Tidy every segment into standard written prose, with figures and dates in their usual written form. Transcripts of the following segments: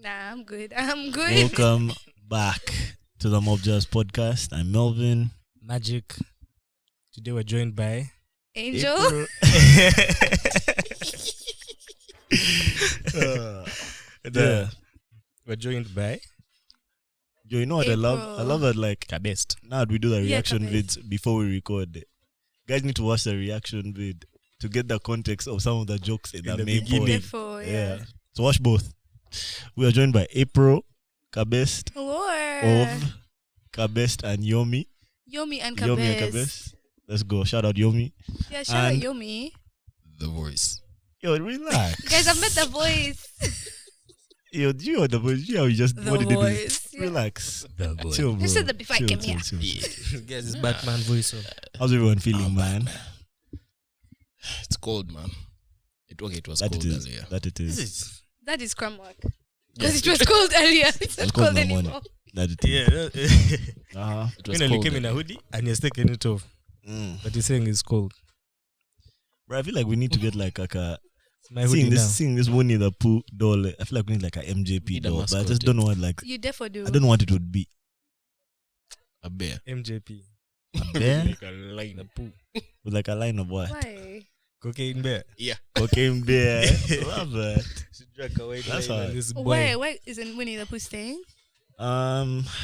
Nah, I'm good. I'm good. Welcome back to the Mob Jazz podcast. I'm Melvin. Magic. Today we're joined by Angel. Yeah. We're joined by Yo, you know what I love? April. I love that like Kabest. now we do the Yeah, reaction Kabest. vids before we record it. Guys need to watch the reaction vid to get the context of some of the jokes in the the main beginning. pod. Therefore, Yeah. So watch both. We are joined by April, Kabest, Lord. Ov, Kabest, and Yomi. Yomi and Yomi and Kabez. Kabest. Let's go. Shout out Yomi. Yeah, shout out And- Yomi. The voice. Yo, relax. Guys, I've met the voice. Yo, do you know the voice? You know how you just The what did it voice. is? Yeah. Relax. The boy. Chill, bro. You said that before I Chill, came chill, here. chill. Guys, it's Batman voice. How's everyone feeling, man? It's cold, man. It was That cold it is. earlier. That it is. That is crumb work. Because it was cold earlier. It's not cold cold in the morning. anymore. That it is. Yeah. Uh-huh. It was Finally cold. came in a hoodie and he's taking it off. But he's saying it's cold. Bro, I feel like we need to get like a It's my hoodie now. seeing this Winnie the Pooh doll. I feel like we need like a MJP Need a doll, but I mascot, just don't know what like. You therefore do. I don't know what it would be. A bear. MJP. A bear Like a line. The poo. with like a line of what? Why? Cocaine bear. Yeah. Cocaine bear. Love it. She drank a white That's line hard. and this boy. Why isn't Winnie the Pooh staying?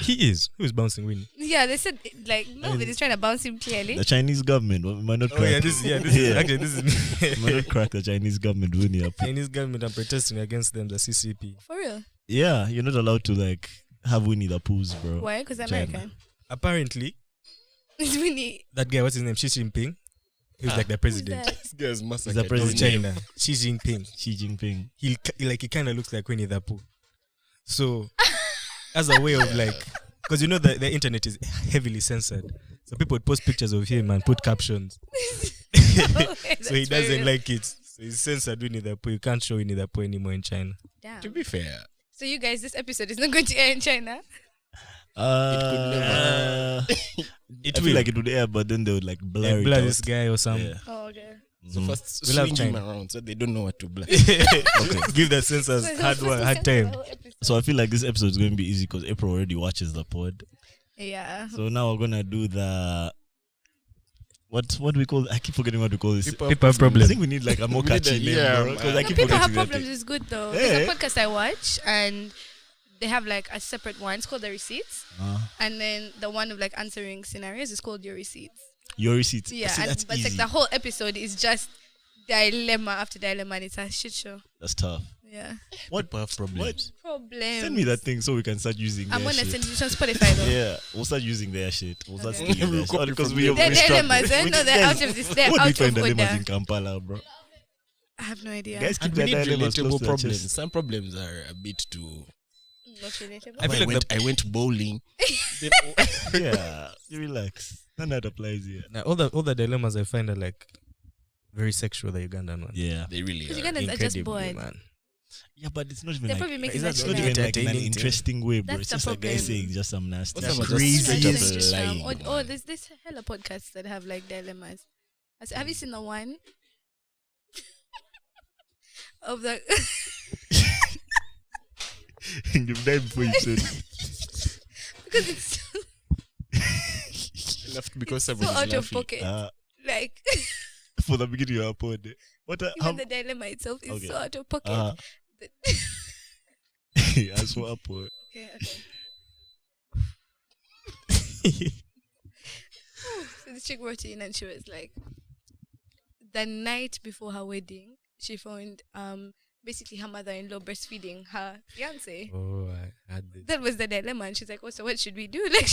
He is. Who is bouncing Winnie? Yeah, they said like Melvin is trying to bounce him clearly. The Chinese government we might not crack. Oh yeah, this is actually this We is might not crack the Chinese government Winnie the Pooh. Chinese government are protesting against them, the CCP. For real? Yeah, you're not allowed to like have Winnie the Poohs, bro. Why? Because China. American. Apparently, It's Winnie. that guy, what's his name? Xi Jinping. He was like the Who's president that? This guy's He's massacred. the of president. China. Xi Jinping. Xi Jinping. He kind of looks like Winnie the Pooh. So, as a way of like, because you know the internet is heavily censored, so people would post pictures of him and put captions. So he doesn't like it. So he's censored Winnie the Pooh. You can't show Winnie the Pooh anymore in China. Damn. To be fair, So you guys, this episode is not going to air in China. It I will feel like it would air, but then they would like blur like it blur out. this guy or something. Yeah. Oh, okay. so Mhm. first We'll have swing him China. around so they don't know what to blur. Give the censors hard time. So I feel like this episode is going to be easy because April already watches the pod. Yeah. So now we're gonna do the what do we call? I keep forgetting what we call this. People I problem. think we need like a more We need catchy a- name, yeah, bro. Because man. I No, keep people have forgetting that problems thing. is good though. Yeah. There's a podcast I watch and they have like a separate one. It's called The Receipts. And then the one of like answering scenarios is called Your Receipts. Your receipts. Yeah. See, And, that's but easy. like the whole episode is just dilemma after dilemma and it's a shit show. That's tough. Yeah. What? People have problems. Problem. Send me that thing so we can start using. I'm their gonna shit. send you some Spotify though. Yeah, we'll start using their shit. We'll start Okay. stealing their We'll shit. copy Because from we them. They're struggle. dilemmas, eh? We No, need- they're guys, out of this. They're What do we out find of dilemmas order. in Kampala, bro? I have no idea. Guys, keep And we their need dilemmas close relatable to their problems. chest. Some problems are a bit too. Not relatable. I feel like I went bowling. Yeah, you relax. None of that applies here. Now, all the dilemmas I find are like very sexual. The Ugandan one. Yeah. They really Because are. Ugandans are just Incredibly, bored. man. Yeah, but it's not even They're like probably making it's that not shit even up. like in an Entertaining interesting way, bro. That's It's the just a guy problem. saying just some nasty Most of us shit. just Crazy straight up shit. lying. Oh, there's this hella podcasts that have like dilemmas. Have you seen the one of the? You've died before you said it. Because it's Laughed because so someone out is of laughing. pocket. Like For the beginning of our pod. What? How? even the dilemma itself is Okay. so out of pocket. As for our pod. Okay. So the chick wrote in and she was like, the night before her wedding, she found basically her mother-in-law breastfeeding her fiance. Oh, I had this. That was the dilemma, and she's like, "Oh, so what should we do?" Like,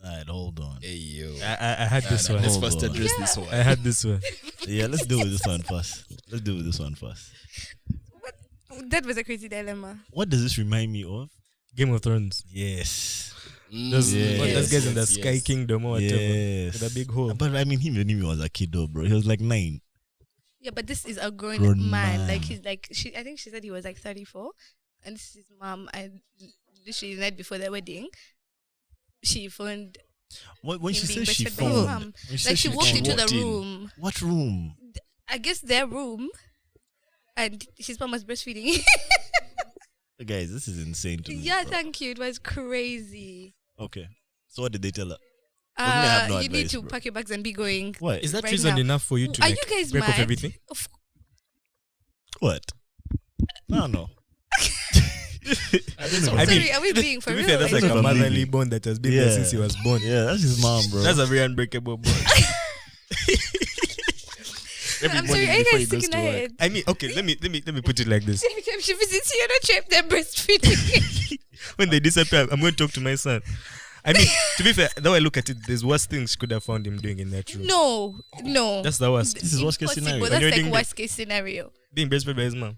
Alright, hold on. Hey yo. I had this one. Let's Hold first on. address this one. I had this one. Yeah, let's deal with this one first. that was a crazy dilemma. What does this remind me of? Game of Thrones. Yes. Those guys in the Sky Kingdom or whatever. Yes. With a big hole. But I mean, he was a kid though, bro. He was like 9. Yeah, but this is a grown Grown man. man. Like he's like I think she said he was like 34, and this is his mom. And literally the night before their wedding, she found When she him being says she breastfed by his mom. found, when Like says she walked into the walked in. room. What room? I guess their room, and his mom was breastfeeding. Guys, this is insane to me. Yeah, bro. thank you. It was crazy. Okay. So what did they tell her? Wouldn't they have no You need advice, to bro? pack your bags and be going. What? Is that Right reason now. enough for you to Are like, you guys break off mad? everything? What? I don't know. I don't know. I mean, Sorry, are we being for To be real? fair, that's Like, like a I'm motherly leaving. bond that has been there Yeah. since he was born. Yeah, that's his mom, bro. That's a very unbreakable bond. I'm sorry, are you guys sticking ahead? I mean, okay, let me put it like this. Every time she visits you on a trip, they're breastfeeding. When they disappear, I'm going to talk to my son. I mean, to be fair, though I look at it, there's worse things she could have found him doing in that room. No. That's the worst. This is worst case Impossible. scenario. When That's you're like doing worst case scenario. Being breastfed by his mom.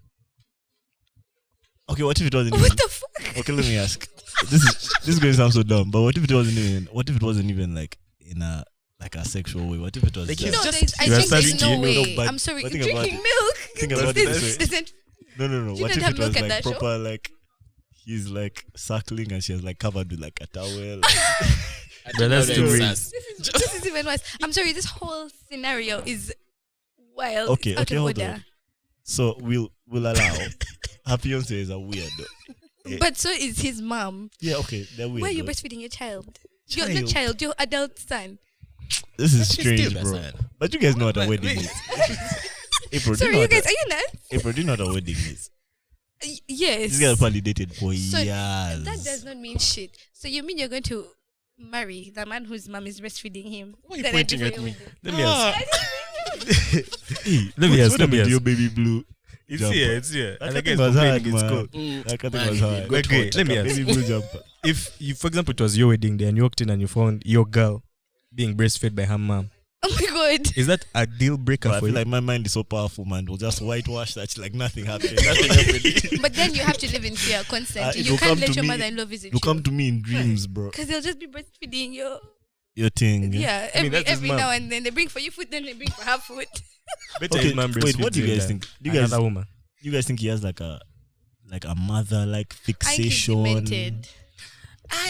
Okay, what if it wasn't even... What the fuck? Okay, let me ask. This is going to sound so dumb, but what if it wasn't even like in a sexual way? What if it was Like, just... No, just- I you are think there's drinking no milk, way. but- I'm sorry, but think about drinking it. milk. Think about This it. isn't. No. You What didn't if have it milk was at like that show? proper, like he's like suckling and she has like covered with like a towel? But that's too weird. This is even worse. I'm sorry, this whole scenario is wild. Okay, It's out okay, of hold order. on. So we'll allow. Her fiance is a weirdo. But so is his mom. Yeah, okay, they're weird. Why are you though. breastfeeding your child? You're not child, your adult son. This is She's strange, still bro. the son. But you guys know what a But wedding wait. is. April, do Sorry, know you what guys, a- are you nuts? April, do you know what a wedding is? Yes. These guys probably dated for So years. that does not mean shit. So you mean you're going to marry the man whose mom is breastfeeding him? Why are you The night pointing before at your me? wedding? Let me ask. Hey, Let me what ask, let happened me to ask. your baby blue? It's Jumper. here, it's here. That And I thing guess was hard, complaining it's man. cold. That thing Man, was hard. Wait, wait, let me ask. Baby blue jumper. If you, for example, it was your wedding day and you walked in and you found your girl being breastfed by her mom, Oh my god. is that a deal breaker But I for feel you? like my mind is so powerful, man. We'll just whitewash that like nothing happened. Nothing happened. But then you have to live in fear, consent. It You will can't come let to your me- mother-in-law visit You come to me in dreams, bro. because they'll just be breastfeeding you. Your thing. Yeah, I mean, that's his every mom. now and then they bring for you food, then they bring for her food. Better Okay, his mom wait, what do you breastfeeds guys than think? Do you guys another woman? you guys think he has like a mother like I think he's fixation? demented.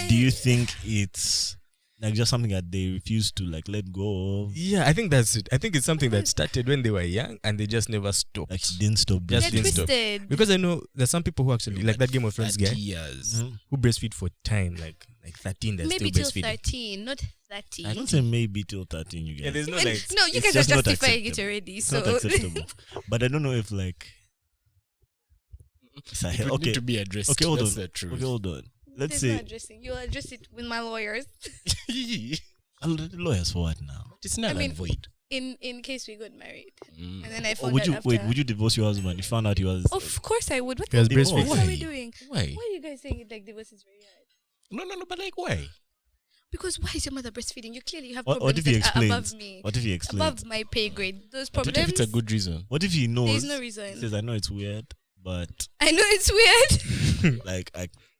Do you think it's like just something that they refuse to like let go of? Yeah, I think that's it. I think it's something that started when they were young and they just never stopped. Like she didn't stop. Just They're didn't stop. twisted. Because I know there's some people who actually, like that Game of Thrones guy, Years. Mhm. who breastfeed for time, like 13, they're Maybe still till breastfeeding. 13, not 30. I don't say maybe till 13. You guys. Yeah, there's no And- like. no, you it's guys are just not justifying it acceptable. already. It's So not acceptable. But I don't know if like it's a It hell. would Okay, need to be addressed. okay, hold That's on. the truth. Okay, hold on. Let's There's say no addressing. You'll address it with my lawyers. lawyers for what now? It's not I mean, void. in case we got married, Mm. and then I Or found would out you after. wait? Would you divorce your husband? You found out he was. Of course I would. What He was the breastfeeding. what are we Why? doing? Why? Why are you guys saying it like divorce is very hard? No, but like why? Because why is your mother breastfeeding? You clearly have What problems if he that are explains? above me, What if he explains? above my pay grade. Those What problems. if it's a good reason? What if he knows? There's no He reason. says, "I know it's weird, but I know it's weird.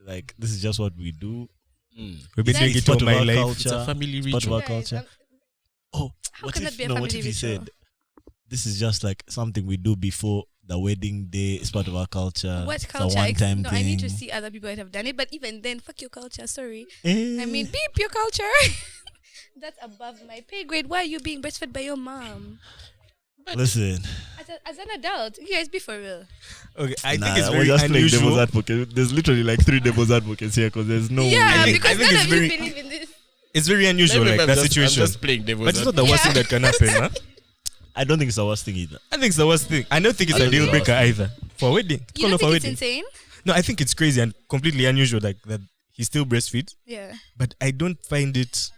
like this is just what we do. Mm. We've been That's doing it part all of my our life. culture. It's a family Part of ritual. our Guys, culture. Oh, how what can if that be a no? family What if he ritual? said, "This is just like something we do before the wedding day. It's part of our culture. What It's culture? a one-time No, thing." I need to see other people that have done it. But even then, fuck your culture. Sorry. Eh. I mean, beep your culture. That's above my pay grade. Why are you being breastfed by your mom? listen. As an adult, you guys be for real. Okay, I Nah, think it's we're very just playing devil's unusual. advocate. There's literally like 3 devil's advocates here because there's no Yeah, way. because I think none it's of you very- believe in this. It's very unusual, Maybe like I'm that just- situation. I'm just playing devil's But it's not the worst Yeah. thing that can happen, huh? I don't think it's the worst thing either. I think it's the worst thing. I don't think it's I a don't think deal it's the breaker worst either. For a wedding. You Call don't off a think it's wedding. insane? No, I think it's crazy and completely unusual that he still breastfeeds. Yeah. But I don't find it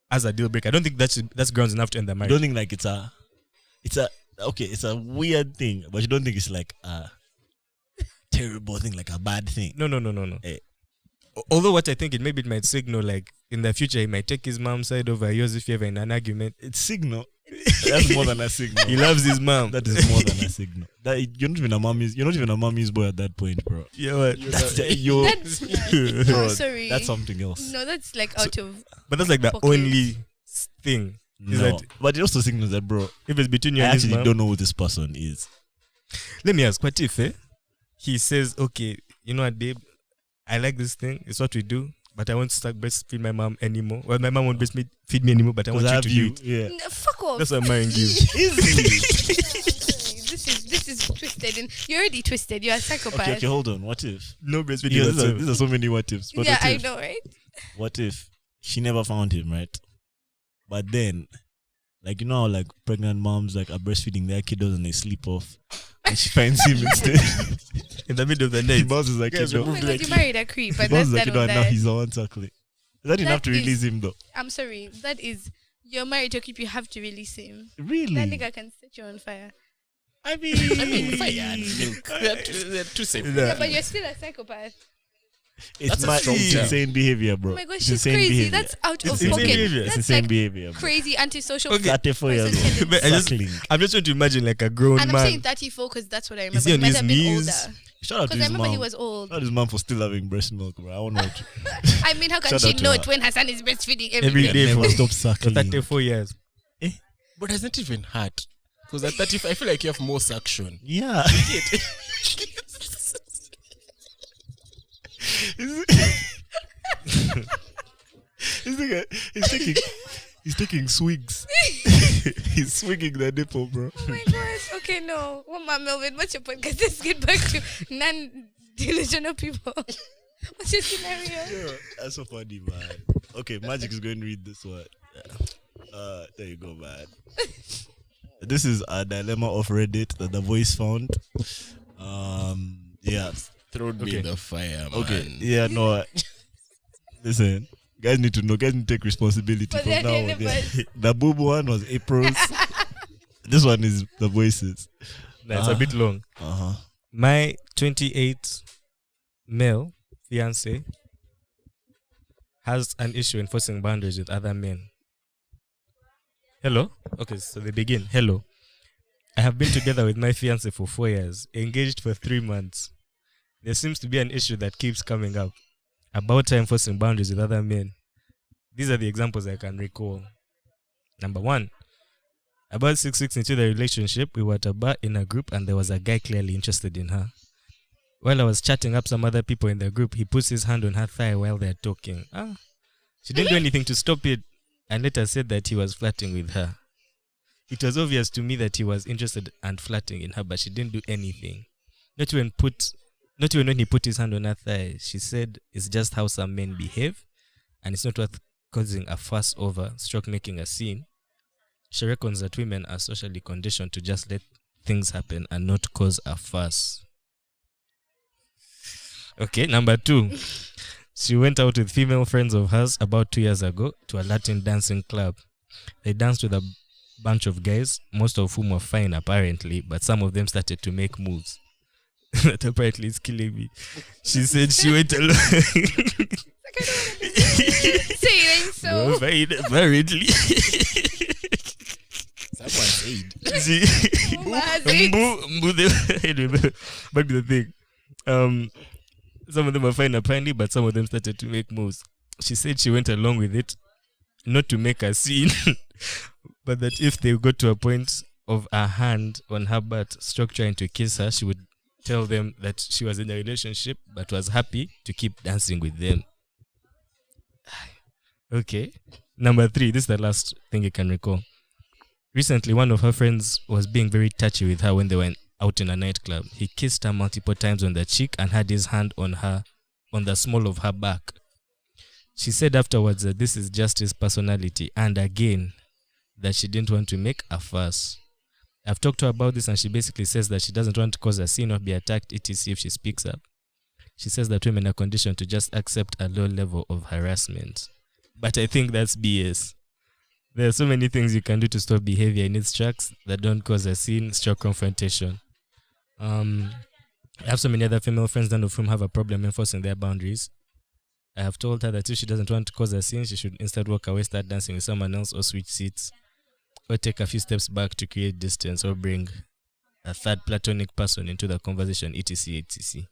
as a deal breaker. I don't think that's grounds enough to end the I marriage. don't think like it's a weird thing, but you don't think it's like a terrible thing, like a bad thing. No. Eh. Although what I think it might signal like in the future he might take his mom's side over yours if you ever in an argument. It's signal. That's more than a signal. He loves his mom. That is more than a signal. You're not even a mommy's boy at that point, bro. Yeah, what? That's you're, That's no, bro, sorry. that's something else. No, that's like out of. But that's like the Pocket. only thing. Is No, that but it also signals that, bro, if it's between you I and his actually mom. don't know who this person is. Let me ask, what if he says, okay, you know what, babe, I like this thing. It's what we do. But I won't start breastfeed my mom anymore. Well, my mom won't breastfeed me anymore, but I want Because I you have to you. do it. Yeah. No, fuck off. That's what I'm marrying you. Easily. This is twisted. You're already twisted. You're a psychopath. Okay, hold on. What if? No breastfeeding. Yeah, whatsoever. these are so many what ifs. But Yeah, what I if? know, right? What if she never found him, right? But then, like, you know how, like, pregnant moms, like, are breastfeeding their kiddos and they sleep off. And she finds him instead. In the middle of the The night. boss is like, Guys, you know. Oh my God, you married a creep, The and boss that's is like, that you know, on and now that. he's the one tackling. That enough to That release is- him, though. I'm sorry. That is, you're married to a creep. You have to release him. Really? That nigga can set you on fire. I mean, fire and milk. They're two separate. Yeah, but you're still a psychopath. It's That's a mad. strong It's term. insane behavior, bro. Oh my gosh, It's she's insane crazy. behavior. That's out It's of insane pocket. behavior. It's That's insane like behavior, bro. crazy antisocial. Okay. 34 years Person's old. tendency. But I just- Suckling. I'm just trying to imagine like a grown And I'm man. saying 34 because that's what I remember. Is he on might his have been knees? older. Shout out to Because I his remember mom. he was old. Shout out to his mom for still having breast milk, bro. I don't know. I mean, how can Shout she out to know her. it when her son is breastfeeding Every every day. day? Never for- stop For suckling. 34 years. But doesn't it even hurt? Because at 35, I feel like you have more suction. Yeah. He's taking swigs. He's swigging the nipple, bro. Oh my gosh. Okay, no. One more Melvin, what's your podcast? Let's get back to non-delusional people. What's your scenario? Yeah, that's so funny, man. Okay, Magic is going to read this one. There you go, man. This is a dilemma of Reddit that the voice found. Yeah. Throw me Okay. in the fire, man. Okay. Yeah, no. Listen, guys need to know. Guys need to take responsibility For from their now on. Yeah. dilemmas. The boob one was April's. This one is the voices. That's a bit long. My 28 male fiance has an issue enforcing boundaries with other men. Hello? Okay, so they begin. Hello. I have been together with my fiance for 4 years, engaged for 3 months. There seems to be an issue that keeps coming up about her enforcing boundaries with other men. These are the examples I can recall. Number 1. About 6 weeks into the relationship, we were at a bar in a group and there was a guy clearly interested in her. While I was chatting up some other people in the group, he puts his hand on her thigh while they're talking. She didn't do anything to stop it and later said that he was flirting with her. It was obvious to me that he was interested and flirting in her, but she didn't do anything. Not even when he put his hand on her thigh. She said it's just how some men behave and it's not worth causing a fuss over, stroke making a scene. She reckons that women are socially conditioned to just let things happen and not cause a fuss. Okay, number 2. She went out with female friends of hers about 2 years ago to a Latin dancing club. They danced with a bunch of guys, most of whom were fine apparently, but some of them started to make moves. That apparently is killing me. She said she went along. Saying so. Well, fine, apparently. Someone said. Anyway, back to the thing. Some of them were fine apparently, but some of them started to make moves. She said she went along with it, not to make a scene, but that if they got to a point of a hand on her butt, stroke trying to kiss her, she would tell them that she was in a relationship, but was happy to keep dancing with them. Okay. Number 3, this is the last thing you can recall. Recently, one of her friends was being very touchy with her when they were out in a nightclub. He kissed her multiple times on the cheek and had his hand on the small of her back. She said afterwards that this is just his personality and again, that she didn't want to make a fuss. I've talked to her about this and she basically says that she doesn't want to cause a scene or be attacked etc. if she speaks up. She says that women are conditioned to just accept a low level of harassment. But I think that's BS. There are so many things you can do to stop behavior in its tracks that don't cause a scene, stroke confrontation. I have so many other female friends, none of whom have a problem enforcing their boundaries. I have told her that if she doesn't want to cause a scene, she should instead walk away, start dancing with someone else, or switch seats, or take a few steps back to create distance, or bring a third platonic person into the conversation, etc. etc.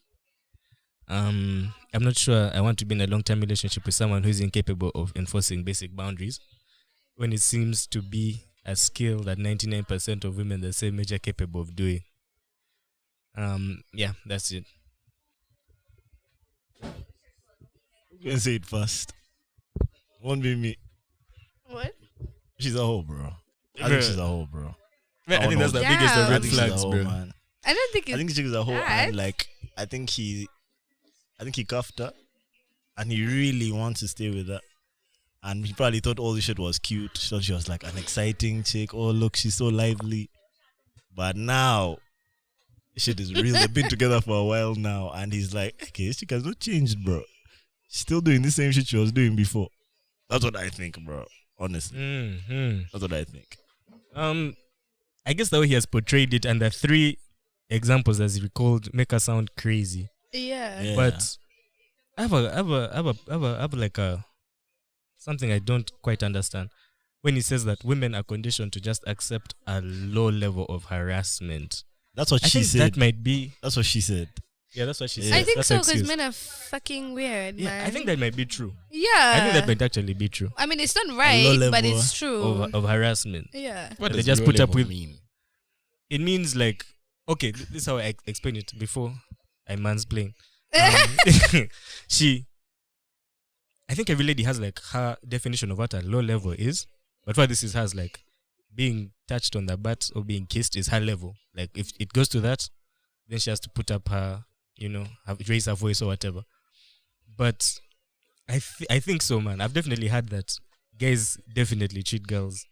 I'm not sure I want to be in a long-term relationship with someone who is incapable of enforcing basic boundaries, when it seems to be a skill that 99% of women the same age are capable of doing. Yeah, that's it. You can say it fast. Won't be me. What? She's a hoe, bro. I think Bro. she's a hoe, bro. I think that's the Yeah. biggest of I red think she's a flags, hoe, bro. man. I don't think it's I think the chick is a whole, that. and like I think he cuffed her, and he really wants to stay with her. And he probably thought all this shit was cute. He thought she was like an exciting chick. Oh look, she's so lively. But now, shit is real. They've been together for a while now, and he's like, okay, this chick has not changed, bro. She's still doing the same shit she was doing before. That's what I think, bro. Honestly, that's what I think. I guess the way he has portrayed it, and the 3 examples as he recalled make her sound crazy. Yeah. But I have like a something I don't quite understand when he says that women are conditioned to just accept a low level of harassment. That's what I she think said. that might be. That's what she said. Yeah, that's what she Yeah. said. I think That's so her because excuse. men are fucking weird, Yeah, man. I think that might be true. Yeah. I think that might actually be true I mean, it's not low right, level but it's true. of harassment. Yeah. What They does just low put up level with- mean? It means like, okay, this is how I explain it before I mansplain. I think every lady has like her definition of what a low level is, but what this is has like being touched on the butt or being kissed is her level. Like if it goes to that, then she has to put up her, raise her voice or whatever. But I think so, man. I've definitely had that. Guys definitely treat girls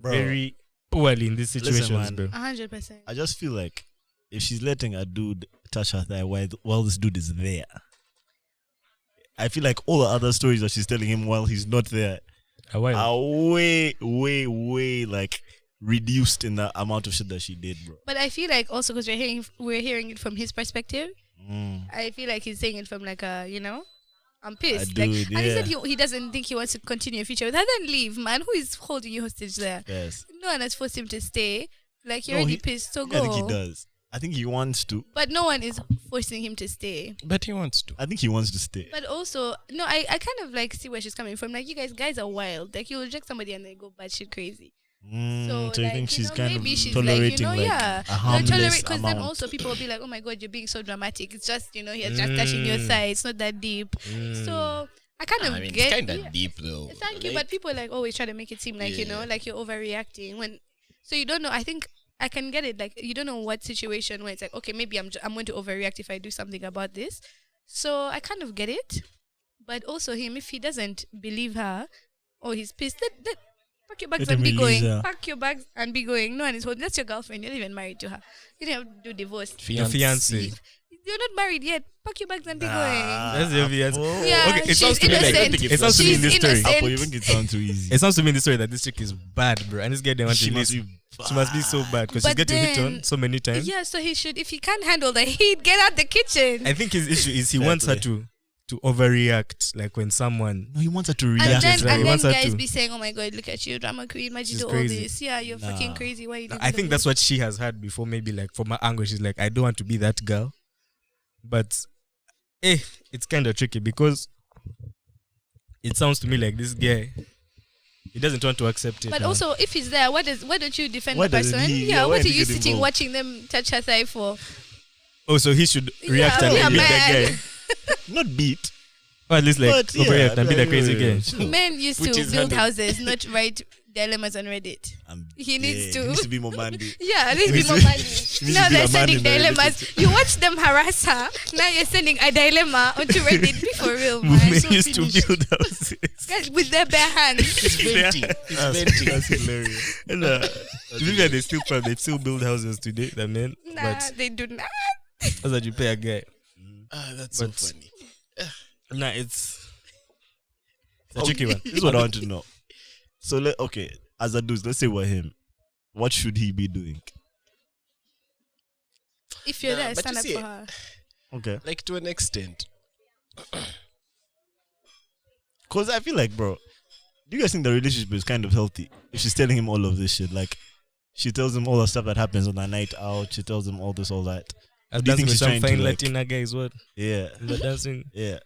Bro, very poorly in these situations, man. bro. 100%. I just feel like if she's letting a dude touch her thigh while this dude is there, I feel like all the other stories that she's telling him while he's not there A while. are way, way, way like reduced in the amount of shit that she did, bro. But I feel like also because we're hearing it from his perspective, Mm. I feel like he's saying it from like a, I'm pissed. Dude, And he said yeah. he doesn't think he wants to continue a future with her. Then leave, man. Who is holding you hostage there? Yes. No one has forced him to stay. Like, you're No, already he- pissed, so I go. think he does. I think he wants to. But no one is forcing him to stay. But he wants to. I think he wants to stay. But also, no, I kind of like see where she's coming from. Like, you guys are wild. Like, you reject somebody and they go batshit crazy. So you like, think she's kind of maybe she's tolerating like, a no, harmless tolerate, because then amount. also people will be like, oh my god, you're being so dramatic. It's just, he's just touching your thigh. It's not that deep. So I kind of I mean, get it's kind of yeah. deep though. Thank you, Like, but people like always try to make it seem like like you're overreacting when. So you don't know. I think I can get it. Like you don't know what situation where it's like, okay, maybe I'm going to overreact if I do something about this. So I kind of get it, but also him, if he doesn't believe her or he's pissed, let pack your bags Let and him be release going. her. Pack your bags and be going. No one is holding. That's your girlfriend. You're not even married to her. You didn't have to do divorce. Your fiance. You're not married yet. Pack your bags and be going. That's your fiance. Yeah, Okay, it she's sounds to me like- innocent. it sounds to me in this She's story. innocent. Apple, you make it sound too easy. It sounds to me in the story that this chick is bad, bro. And this guy didn't want She to must listen. be She must be so bad because she's But getting hit on then- so many times. Yeah, so he should. If he can't handle the heat, get out the kitchen. I think his issue is he Fair wants her play. to overreact, like when someone. No, he wants her to And react. then, right. and He then wants her guys to- be saying, "Oh my God, look at you, drama queen. Why'd you She's do crazy. all this? Yeah, you're Nah. fucking crazy. Why you doing I think all that's this?" what she has had before. Maybe like from her angle, she's like, I don't want to be that girl. But, it's kind of tricky because it sounds to me like this guy, he doesn't want to accept it. But man. also, if he's there, why don't you defend Why the doesn't person? he- Yeah, yeah, why what are did he you get sitting involved? watching them touch her thigh for? so he should react Yeah, and yeah, beat that man. guy. Not beat. Or at least like But, overreact and be the crazy yeah. guy. Men used Put to his build hand on- houses, not write dilemmas on Reddit. He needs to. He needs to be more manly. Yeah, at least be needs more to- money. he needs Now to be they're a man sending in the dilemmas. You watch them harass her. Now you're sending a dilemma onto Reddit. Be for real, man. Women so used to finished. build houses. Guys, with their bare hands. He's venting. He's venting. That's hilarious. And, to be fair, they still build houses today, the men. Nah, But they do not. that's what you pay a guy. That's so But- funny. Nah, it's a tricky one. This is what I want to know. So as a dude, let's say we're him. What should he be doing? If you're Nah, there, but stand you up see- for her. Okay. Like to an extent. Because I feel like, bro, do you guys think the relationship is kind of healthy if she's telling him all of this shit? Like, she tells him all the stuff that happens on a night out. She tells him all this, all that. As Do you dancing think with she's some trying to, fine like- Latina guy is what? Yeah. The dancing. Yeah.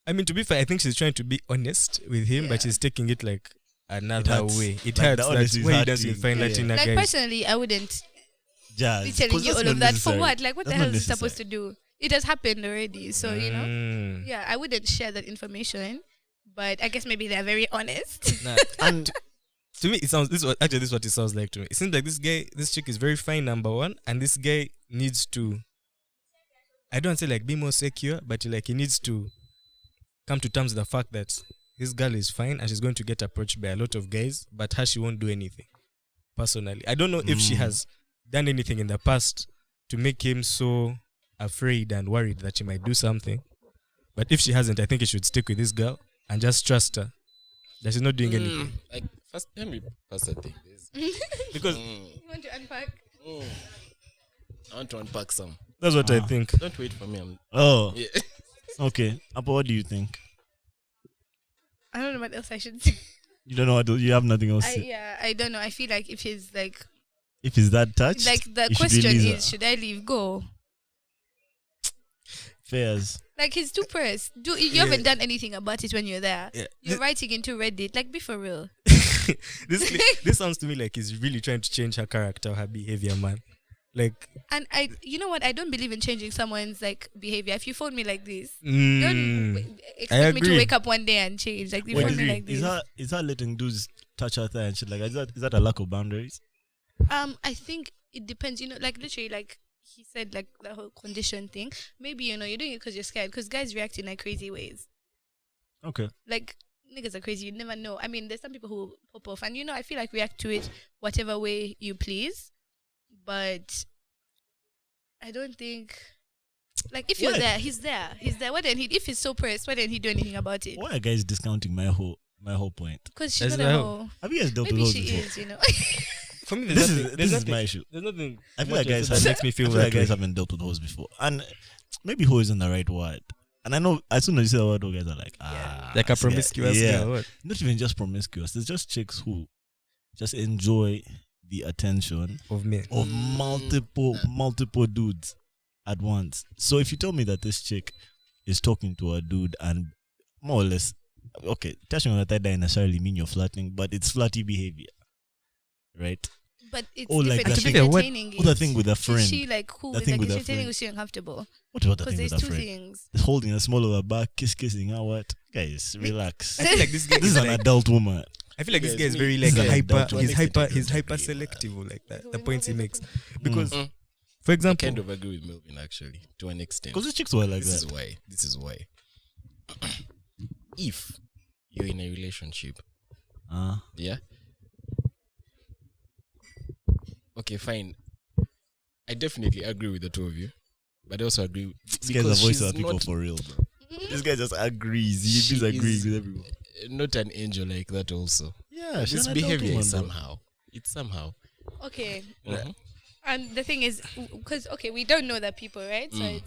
I mean, to be fair, I think she's trying to be honest with him, but she's taking it like another hurts. way. It Like, the hurts. honesty That's is why he does with hurting. fine Yeah. Latina Like, guys. personally, I wouldn't Jazz. be telling 'Cause you that's all not of that for necessary. what? Like, what the That's hell not is he supposed to necessary. do? It has happened already, so you know. Mm. Yeah, I wouldn't share that information, but I guess maybe they're very honest. Nah, And to me, it sounds. This is what it sounds like to me. It seems like this chick is very fine, number one, and this guy needs to, I don't say like be more secure, but like he needs to come to terms with the fact that this girl is fine and she's going to get approached by a lot of guys, but her, she won't do anything. Personally, I don't know if she has done anything in the past to make him so afraid and worried that she might do something. But if she hasn't, I think he should stick with this girl and just trust her that she's not doing anything. Like, first, let me pass a thing. Because You want to unpack? I want to unpack some. that's what I think. Don't wait for me. Oh, Yeah. okay. Appa, what do you think? I don't know what else I should say. You don't know what you have nothing else to say. I don't know. I feel like if he's like If it's that touched, the you should question release her. is, should I leave? Go. Fairs. Like he's too pressed. You haven't done anything about it when you're there. Yeah. You're writing into Reddit. Like, be for real. This sounds to me like he's really trying to change her character, her behavior, man. Like, And you know what? I don't believe in changing someone's like behavior. If you phone me like this, mm, don't expect me to agree. wake up one day and change. Like, you Wait, phone me like is this. her letting dudes touch her thigh and shit like that? Is that a lack of boundaries? I think it depends. You know, like literally, like he said, like the whole condition thing. Maybe you're doing it because you're scared. Because guys react in like crazy ways. Okay. Like niggas are crazy. You never know. I mean, there's some people who pop off, and I feel like react to it whatever way you please. But I don't think, like, if you're Why? there, he's there. He's there. If he's so pressed, why didn't he do anything about it? Why are guys discounting my whole point? Because she's That's not a not- hoe. Have you guys dealt Maybe with she those before? is. for me, This is my issue. There's nothing. I feel much like guys that makes me feel I feel like that way. guys haven't dealt with hoes before, and maybe hoe isn't the right word. And I know as soon as you say the word, hoe, guys are like, Like a this guy- promiscuous yeah. girl. What? Not even just promiscuous. There's just chicks who just enjoy the attention Of me. of multiple dudes at once. So if you tell me that this chick is talking to a dude and more or less, okay, touching on the thigh doesn't necessarily mean you're flirting, but it's flirty behavior, right? But it's Oh, like different. that She's thing- entertaining Or the it. thing with a friend. Is she like cool? The With thing like, with is a she entertaining friend. or is she uncomfortable? What about the Because thing there's with a two friend? things. Just holding a small of her back, kissing her. What, guys? Relax. I feel like this guy This is is an like, adult woman. I feel like this Guys, guy is me- very like this is hyper. adult to an He's extent, hyper. I He's don't hyper agree with selective, like that. So The we points he know makes. this- Because, Mm. for I example, kind of agree with Melvin actually, to an extent. Because the chicks were like This that. is why. If you're in a relationship, yeah. Okay, fine. I definitely agree with the two of you, but I also agree This guy's a because voice she's of people not, for real, bro. This guy just agrees. He She disagrees is- with everyone. not an angel like that. Also, Yeah, she's this an adult behavior woman, is bro. somehow. It's somehow. Okay. Mhm. And the thing is, because we don't know the people, right? So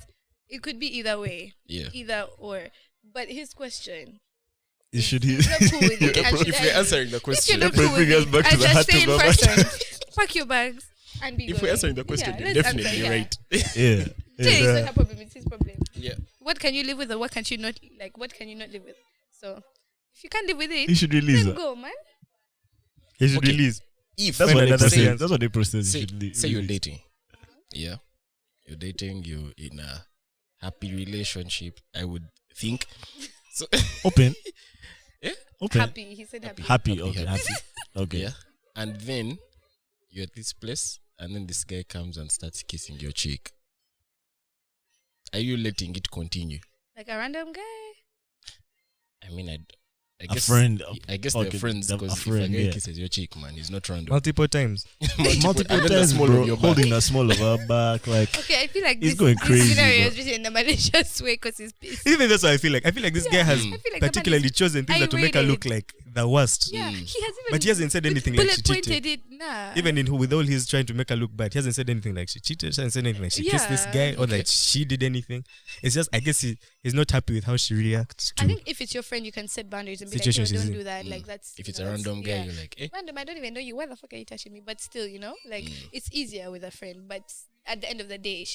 it could be either way, Yeah. either or. But his question: Should he? if you're cool with it, and should If I we're leave? answering the If question, you're not cool with Bring us it, back to and the just heart stay of in our person, pack your bags and be if going. we're answering the question, Yeah, then let's definitely answer, you're yeah. right. Yeah. It's yeah. not her problem. It's his problem. Yeah. What can you live with, or what can you not like? What can you not live with? So if you can't live with He it, should release then her. go, man. he should Okay. release. If That's When what another they say- say. That's what they process. say, He should say you're release. dating, yeah, you're dating, you're in a happy relationship, I would think. So Open. Yeah? Open. Happy. He said happy. Happy. Happy, Okay. happy. Happy. Okay. yeah, and then you're at this place, and then this guy comes and starts kissing your cheek. Are you letting it continue? Like a random guy. I mean, I A guess friend. I guess Okay, they're friends a because if a friend, guy yeah. kisses your cheek, man, he's not random. Multiple times. Multiple and then the times, small bro. of your back. Holding the small of her back, like Okay, I feel like He's this, going this crazy, scenario bro. is written in a malicious way because he's pissed. Even that's what I feel like. I feel like this guy has I feel like the man particularly is chosen things that to make her look irritated. like the worst. Yeah, he has even. But he hasn't said anything like she bullet cheated. pointed it. Nah. Even with all his trying to make her look bad, he hasn't said anything like she cheated. She hasn't said anything like she kissed this Yeah. guy or that she did anything. It's just I guess he's not happy with how she reacts to. I think if it's your friend, you can set boundaries and be like, Situation "Yo, she's don't in. do that." Like that's. If you it's know, a that's- random guy, yeah. you're like, eh? Random, I don't even know you. Why the fuck are you touching me? But still, like it's easier with a friend. But at the end of the day,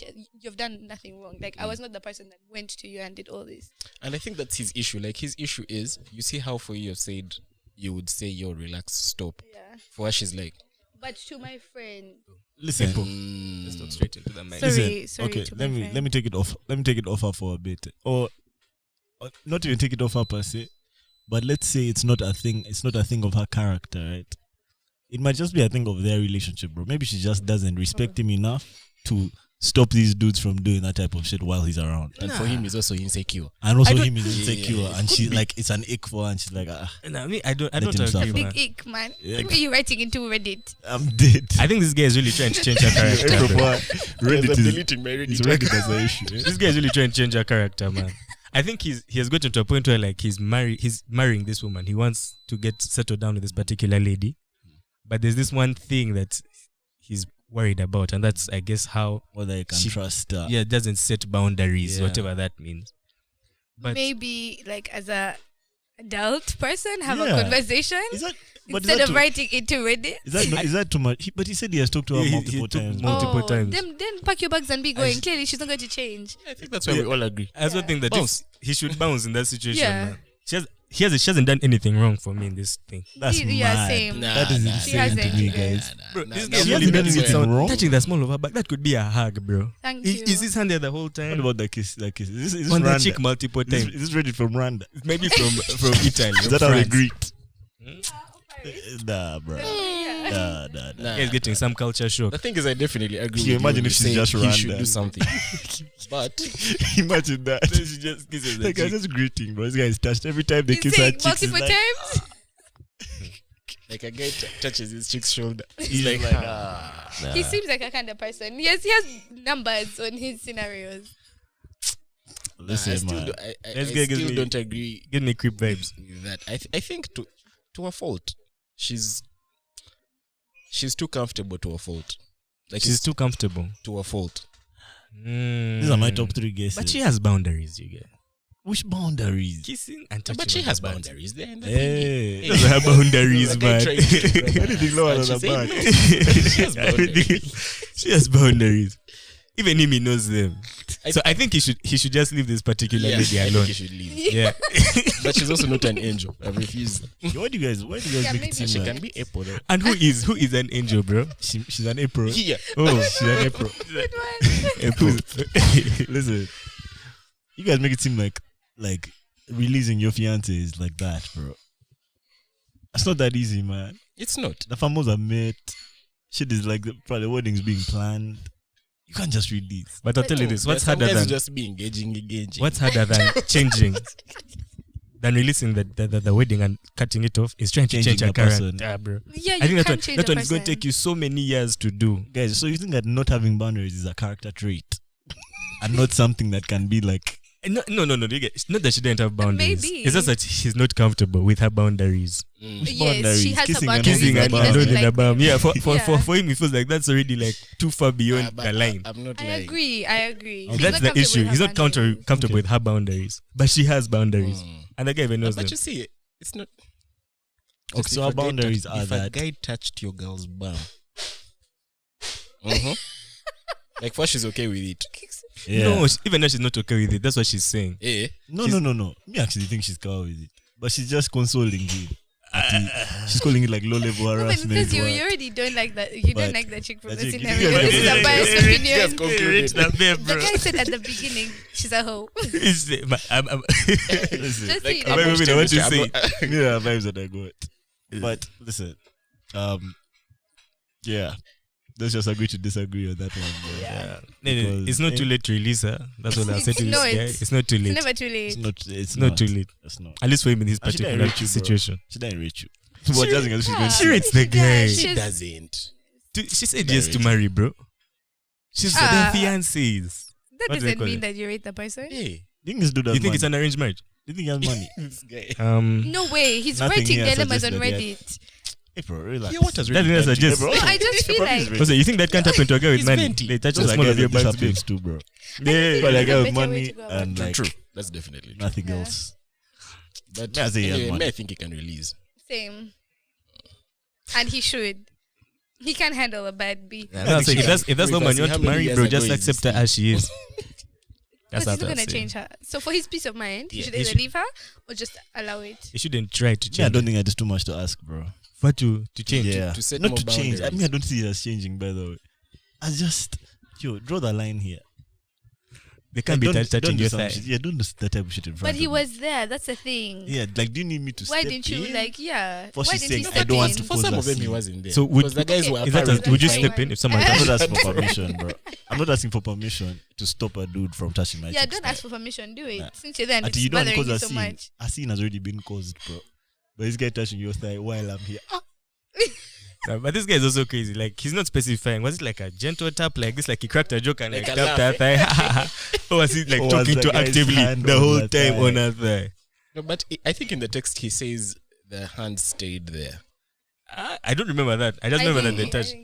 you've done nothing wrong. Like I was not the person that went to you and did all this. And I think that's his issue. Like his issue is, you see how for you have said you would say, "Yo, relax, stop." Yeah. For her, she's like, But to my friend, listen. Let's talk straight into the mic. Sorry, Listen, sorry okay, to let my me friend. let me take it off. Let me take it off her for a bit, or not even take it off her per se. But let's say it's not a thing. It's not a thing of her character, right? It might just be a thing of their relationship, bro. Maybe she just doesn't respect him enough to stop these dudes from doing that type of shit while he's around. And for him, he's also insecure. And also don't- him is insecure, Yeah. and she's like, it's an ick for her, and she's like, No, I mean, I don't Let him agree, suffer. Big man. ick, man. Yeah. Who are you writing into Reddit? I'm dead. I think this guy is really trying to change her character. April, bro. Reddit is deleting my it's Reddit as an issue. This guy is really trying to change her character, man. I think he has gotten to a point where like he's marrying this woman. He wants to get settled down with this particular lady, but there's this one thing that he's worried about, and that's, I guess, how Whether you can trust her. doesn't set boundaries, Yeah. whatever that means. But Maybe like as a adult person, have a Yeah. conversation Is that? But instead of too, writing into Reddit. is that too much? But he said he has talked to her Yeah, he multiple took times. multiple times. Then pack your bags and be going. Clearly, she's not going to change. I think that's why we all agree. I also think that Bounce. he should bounce in that situation. Yeah. Man. She hasn't done anything wrong for me in this thing. That's Yeah, mad. same. That is Nah, She insane to hasn't. me, guys. Bro, this nah, guy She really hasn't done makes it anything sound wrong. touching the small of her back. That could be a hug, bro. Thank you. Is this hand there the whole What time? about that kiss? That kiss? Is this On the Rwanda? cheek multiple Is times. this Reddit from Rwanda? Maybe from Italy. Is that how they France. greet? Nah, bro. Nah. Nah. He's getting some culture shock. The thing is, I definitely agree. Can you with imagine when if she's say just he should random? do something? But Imagine that. She just kisses the Like, I cheek. just greeting, bro. This guy is touched every time they He's kiss her saying cheeks. He's multiple like, times. like a guy touches his chick's shoulder, he's like, He seems like a kind of person. Yes, he has numbers on his scenarios. Listen, I still, man. Let's get still me- don't agree Give me creep vibes. with that. I think to a fault, she's too comfortable to a fault. Like She's it's too comfortable. to a fault. These are my top 3 guesses. But she has boundaries, you get. Which boundaries? Kissing and touching. But she on has the butt. boundaries there. And Hey. Those are her boundaries, Like I man. tried to grab her Anything lower and than she a said bag. no. She has boundaries. She has boundaries. Even him, he knows them. I- So I think he should just leave this particular Yeah, lady I alone. think you should leave. Yeah. But she's also not an angel. I refuse. Why do you guys Yeah, make maybe it seem She like can be April though. And who is an angel, bro? she's an April? Yeah. Oh, she's an April. Good one. April. Listen, you guys make it seem like releasing your fiance is like that, bro. That's not that easy, man. It's not. The families are met. Shit is like probably the wedding's being planned. You can't just release. But I'll tell you this: what's Some harder guys than just be engaging? what's harder than changing than releasing the wedding and cutting it off is trying to Changing change her the person. character, bro. Yeah, you I think can't change that a one is going to person. take you so many years to do. Guys, so you think that not having boundaries is a character trait and not something that can be like No. You get, it's not that she didn't have boundaries. Maybe. It's just that she's not comfortable with her boundaries. which Yes, boundaries? she has her Kissing and boundaries, Kissing but and he doesn't alone in like the bum. them. Yeah, Yeah. for him, he feels like that's already like too far beyond But the line. I'm not I lying. agree. Okay. She's That's not the comfortable issue. with He's her not boundaries. comfortable with her boundaries, but she has boundaries, and the guy even knows them. But you see, it's not. Okay, Just so if our a guy boundaries touched- are if that a guy touched your girl's bum, like first she's okay with it. yeah. No, even though she's not okay with it, that's what she's saying. Eh? No. Me actually think she's cool with it, but she's just consoling him. She's calling it like low level No, but harassment. because you but- already don't like that. You But don't like that chick from that the chick- scenario. Yeah, This is a yeah, biased Yes, opinion. concluded. The guy said at the beginning, she's a hoe. Listen, Just like, say I'm- that. wait, I want to say. yeah, vibes that I got. But listen, yeah, let's just agree to disagree on that one. Bro. Yeah. No, it's not too late to release her. That's what I'll say to this No, guy. it's- It's not too It's late. never too late. It's not. It's Not too late. It's not. At least for him in this And she didn't particular rate you, bro. situation. She didn't rate you. But just in case she's going She to. rates the Yeah, guy. she- She She's- doesn't. She said yes to marry, bro. She's Ah. the fiancés. That What do they doesn't call mean it? that you rate the person. Hey, You think this dude has You think money? it's an arranged marriage? You think he has money? this guy. No way. He's Nothing writing here dilemmas on suggests that Reddit. Hey, bro, relax. Yeah, what has That really is done to you? just- Hey, bro. No, I just feel Probably like is rich. Also, you think that can't happen to a guy with He's money? venting. They touch Those the are small guys of your that this bags, happens big. too, bro. Yeah. But like, There's a with better way money to go about and it. like True. That's definitely true. nothing Yeah. else. But Yeah, I say he has anyway, money. I think he can release. Same. And he should. He can handle a bad beat. Yeah, that's think it. she If that's the Wait, woman you how want to many marry, years bro, ago just is accept this her as she is. That's Because he's how not I going to say. change her. So for his peace of mind, he Yeah, should he either should- leave her or just allow it. You shouldn't try to change. Yeah, I don't think that is too much to ask, bro. For to change. Yeah, to set not more to change. I boundaries. mean, I don't see it as changing. By the way, I just draw the line here. They can't be touching your thigh. Yeah, don't do that type of shit in front But of he me. was there. That's the thing. Yeah, like, do you need me to Why step didn't you in? Why she's didn't he saying, I step don't want in? to For cause some a of them, he scene. wasn't there. So would because the guys were is that apparently would you fine. step in if someone? I'm not asking for permission, bro. I'm not asking for permission to stop a dude from touching my Yeah, chicks, don't bro. ask for permission. Do it. Nah. Since you're there and Until it's you don't bothering cause you a so scene. much. A scene has already been caused, bro. But this guy touching your thigh while I'm here. No, but this guy is also crazy. Like he's not specifying. Was it like a gentle tap like this? Like he cracked a joke and like, Like a tapped her thigh. Or was he like Or was talking the to guy's actively hand the on whole her time thigh? on her thigh? No, but I think in the text he says the hand stayed there. I don't remember that. I just remember that they touched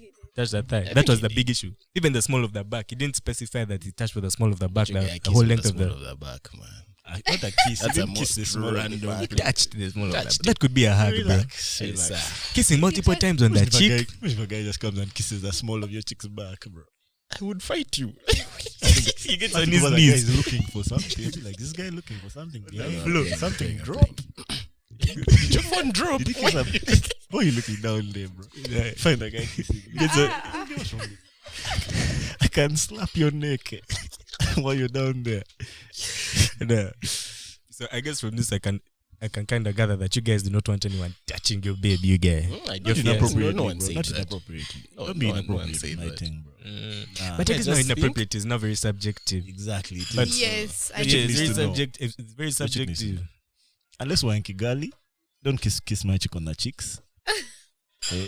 her thigh. I That think was he the did. big issue. Even the small of the back. He didn't specify that he touched with the small of the back. Yeah, The kiss whole with length the of small the. of the back, man. Not a kiss. That's You a didn't kiss most the small of the random back. thing. Touched the small of the Touched back. That could be a hug, bro. Relax. It's, Relax. Kissing multiple times on the Which cheek. if a guy just comes and kisses the small of your chick's back, bro? I would fight you. He gets I on think his the guy knees. is looking for something. Like, this guy looking for something. behind no, him. no, Something no, drop. Did your phone drop? Did he kiss him? Why are you looking down there, bro? Find the guy kissing. What's wrong with you? I can slap your neck while you're down there. No. So I guess from this I can kind of gather that you guys do not want anyone touching your baby, you guys. I Your don't fiance. Inappropriately, No one bro. said Not that. inappropriately. No, Don't be no one inappropriate said in my that. thing, bro. Nah. But I I guess now just inappropriate is not very subjective. Exactly. It But- is. Yes, I It Yeah, is. do. it's very needs to know. subjective. It's very Which it needs to subjective. know. Unless we're in Kigali, don't kiss my chick on the cheeks. Eh,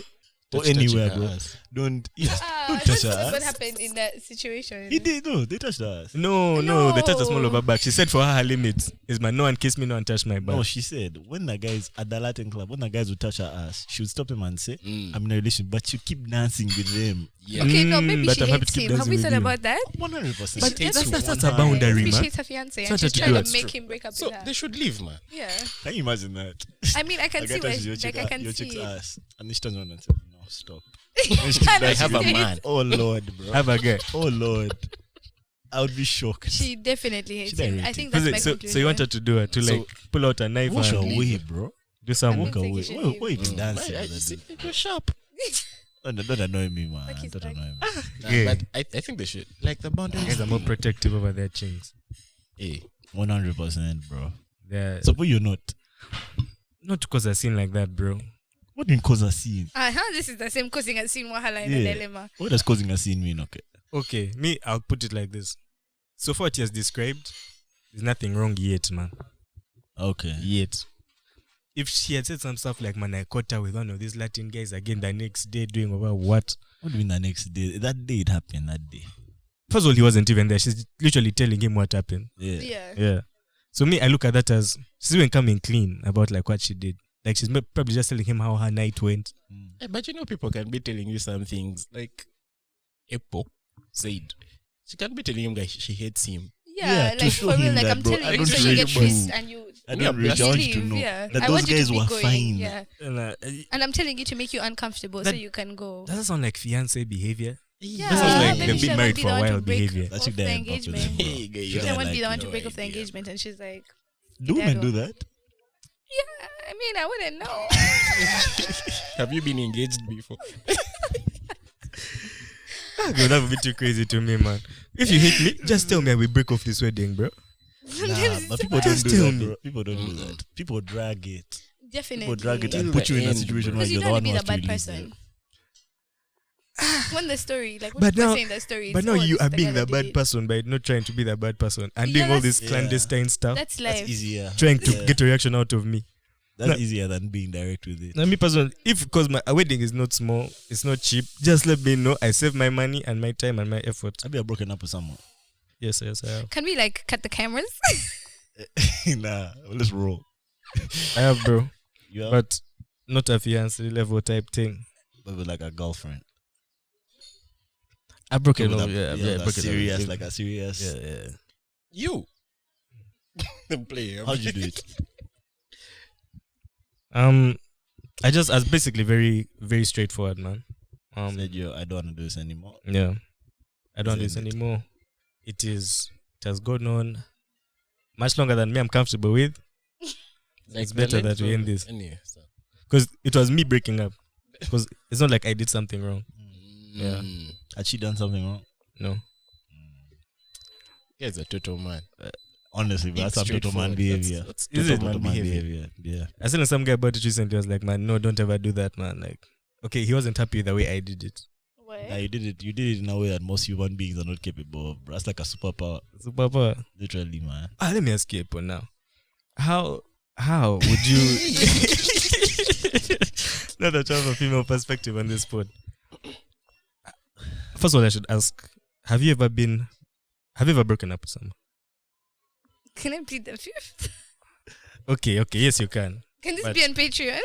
or Touch anywhere, touching her bro. ass. Don't. Yes. Don't That's touch her what ass. happened in that situation. He did. No, they touched her ass. No, they touched the small of her back. She said for her limits is my no one kiss me, no one touch my back. No, she said when the guys at the Latin club, when the guys would touch her ass, she would stop him and say, "I'm in a relationship," but you keep dancing with them. Yeah. Okay, no, maybe but she I'm happy hates to keep him. Have dancing we with said you. about that? 100%. But takes that's you a one boundary, Maybe she man. hates her fiance It's and not she's to trying do to it. make him break up So with her. they should leave, man. Yeah. Can you imagine that? I mean, I can A see guy where, touches your chick, like, I can your chick's see. ass, and she turns around and says, "No, stop." I have a man. Oh Lord, bro. Have a girl. Oh Lord. I would be shocked. She definitely hates She him. I directed. think that's my conclusion. So you wanted to do it to like pull out a knife Wash and away, bro. do some Walk work. think Away. you should Why leave. you been dancing? I with that see, dude? you're sharp. Don't annoy me, man. Like he's Don't like- annoy me. Nah, Yeah. But I think they should. Like the boundaries. Guys are more protective over their chins. Hey, 100%, bro. They're So, but you're not. not because I seen like that, bro. What do you mean cause a scene? This is the same causing a scene Wahala in Yeah. the dilemma. What does causing a scene mean? Okay. Okay, me, I'll put it like this. So far, what he has described, there's nothing wrong yet, man. Okay. Yet. If she had said some stuff like, man, I caught her with one of these Latin guys again the next day doing over what? What do you mean the next day? That day it happened. That day. First of all, he wasn't even there. She's literally telling him what happened. Yeah. Yeah. Yeah. So me, I look at that as she's even coming clean about like what she did. Like she's probably just telling him how her night went. but you know, people can be telling you some things. Like Apple said, she can be telling him that she hates him. Yeah, to like show for real, him like that, I'm bro, telling I you, don't so you get really pissed know. and you I don't really you want you to leave, know yeah. that I those want you guys to be were going, fine. yeah. And I'm telling you to make you uncomfortable so That- you can go. Does that sound like fiance behavior? Yeah, That sounds like maybe they've she been might married be for the a one to while break behavior. That's off if the they're engagement. Hey, guy, She you don't have want to be the like one to no break off the idea. engagement, and she's like, Do women do that? yeah, I mean, I wouldn't know. Have you been engaged before? Girl, that would be too crazy to me, man. If you hate me, just tell me I will break off this wedding, bro. Nah, but people don't Just do tell that, me. bro. People don't do that. People drag it. Definitely. People drag it Till and put you the in a end, situation bro. where Because you're you the don't one want who to has be the to bad release person. them. When the story, like, But what now- saying the story, But it's, now oh, you this are is the being guy the that bad did it. person by not trying to be the bad person and Yeah, doing all that's- this clandestine stuff, That's That's life. easier. trying to Yeah. get a reaction out of me. That's No. easier than being direct with it. Now, me personally, if because my wedding is not small, it's not cheap, just let me know. I save my money and my time and my effort. Have you broken up with someone? Yes, I have. Can we like cut the cameras? Nah, let's roll. I have, bro. You have But not a fiancé level type thing. but with like a girlfriend. I broke it With off. a- Yeah, like broke it serious, off. like a serious. Yeah. You. The player. How'd you do it? I just as basically very, very straightforward, man. Said yo, I don't want to do this anymore. Yeah. I don't do Is this it? anymore. It has gone on much longer than me I'm comfortable with. It's better that we end this. Anyway, so. Because it was me breaking up. Because it's not like I did something wrong. Yeah. Had she done something wrong? No. He's a total man. Honestly, but that's some total man Straightforward. behavior. That's Is Total it? man behavior. Yeah. I seen some guy about it recently. I was like, man, no, don't ever do that, man. Like, okay, he wasn't happy with the way I did it. What? Yeah, you did it in a way that most human beings are not capable of, bro. That's like a superpower. Superpower. Literally, man. Let me ask you Epo, now. How would you not that you have a female perspective on this pod? First of all, I should ask, have you ever broken up with someone? Can I plead the fifth? Okay, yes you can. Can this But- be on Patreon?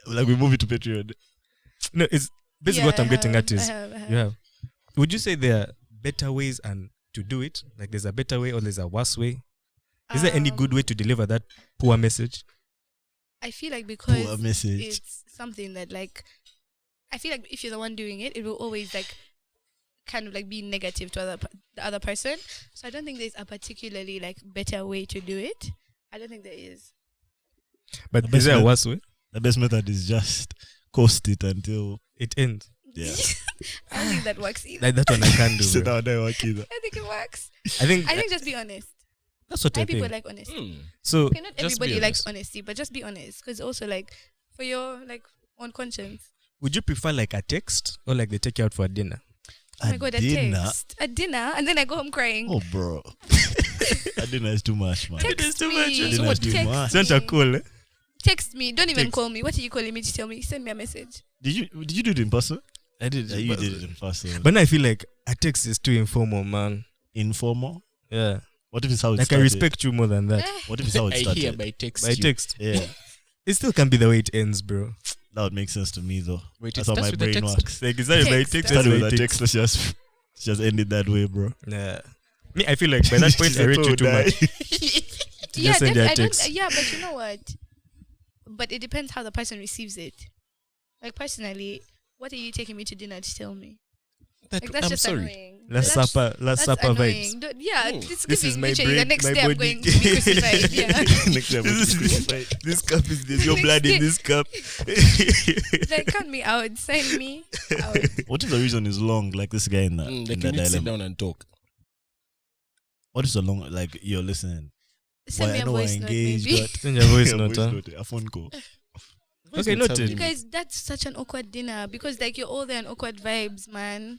Like we move it to Patreon. No, it's basically what I'm getting at is I have. you have. Would you say there are better ways and to do it? Like there's a better way or there's a worse way? Is there any good way to deliver that poor message? I feel like Poor because message. it's something that like I feel like if you're the one doing it, it will always like kind of like be negative to the other person. So I don't think there's a particularly like better way to do it. I don't think there is. But The is there a best worse way? The best method is just coast it until It ends. yeah. I don't think that works either. Like that one I can't do. So bro. that would work either. I think it works. I think Just be honest. that's what I Why people think. like honesty? So Okay, not Just be everybody likes honest. honesty, but just be honest. Because also like for your like own conscience. would you prefer like a text or like they take you out for a dinner? Oh my god, a dinner? text. A dinner and then I go home crying. Oh, bro. A dinner is too much, man. Text too me. much. Dinner is too Text much. Sent a me. call. Text me. Don't even Text. call me. What are you calling me to tell me? Send me a message. Did you do it in person? I did. Yeah, you did it in person. But now I feel like a text is too informal, man. Informal? Yeah. What if it's how it Like started? I respect you more than that. What if it's how it I started? hereby text By you. text. Yeah. It still can be the way it ends, bro. That would make sense to me, though. Wait, That's it how my starts with a brain text? works. Like, is that by Text. text? Started or with by a text, let's just end it that way, bro. Yeah. Me, I feel like by that point I rate you too much. To Yeah, just send you a I don't, text. yeah, but you know what? But it depends how the person receives it. Like personally, what are you taking me to dinner to tell me? That, Like that's I'm just sorry. annoying. Last That's supper annoying. vibes. Yeah, Hmm. it's This giving is my literally bread, the next my day I'm body. going to be crucified. Yeah. Next time we'll be crucified. This cup is there's your Next blood day. in this cup. Like count me out, sign me out. What if the reason is long, like this guy in that, Like in you that need to sit dilemma? down and talk. What is the long, like, you're listening? Send me I a know we're voice note, engaged, maybe. but Send your voice a note, huh? a phone call. Okay, noted. Guys, that's such an awkward dinner because like you're all there on awkward vibes, man.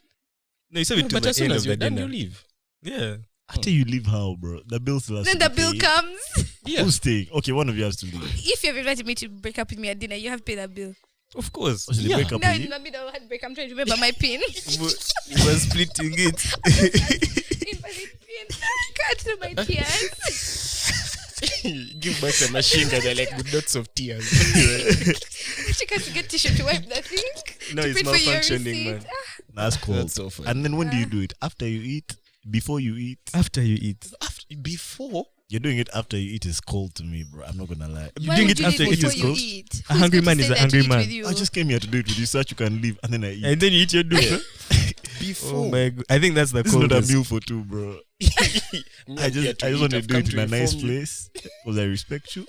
No, you said it to But the as soon end as of you're the done, you dinner. leave. Yeah. After you leave, how, bro? The bill still has Then to the be bill paid. comes. Yeah. Who's staying? Okay, one of you has to leave. If you've invited me to break up with me at dinner, you have to pay that bill. Of course. Or should they Yeah. break up Now with in you? the middle of heartbreak, I'm trying to remember my pin. You were splitting it. Invalid pin. Cut through my tears. Give back the machine gun, they're like with lots of tears. She has to get tissue to wipe that thing. No, To it's print for your malfunctioning, receipt. man. That's cool. That's so funny. And then when do you do it? After you eat? Before you eat? After you eat. Before? You're doing it after you eat is cold to me, bro. I'm not gonna lie. You Why doing would it you after eat it before is you cold? eat? A Who's hungry going man to is stay a there to hungry eat man. with you? I just came here to do it with you so that you can leave and then I eat. And then you eat your dinner. Before. Oh my god. I think that's the This is not a coldest. meal for two, bro. I just want to do it in a nice place because I respect you.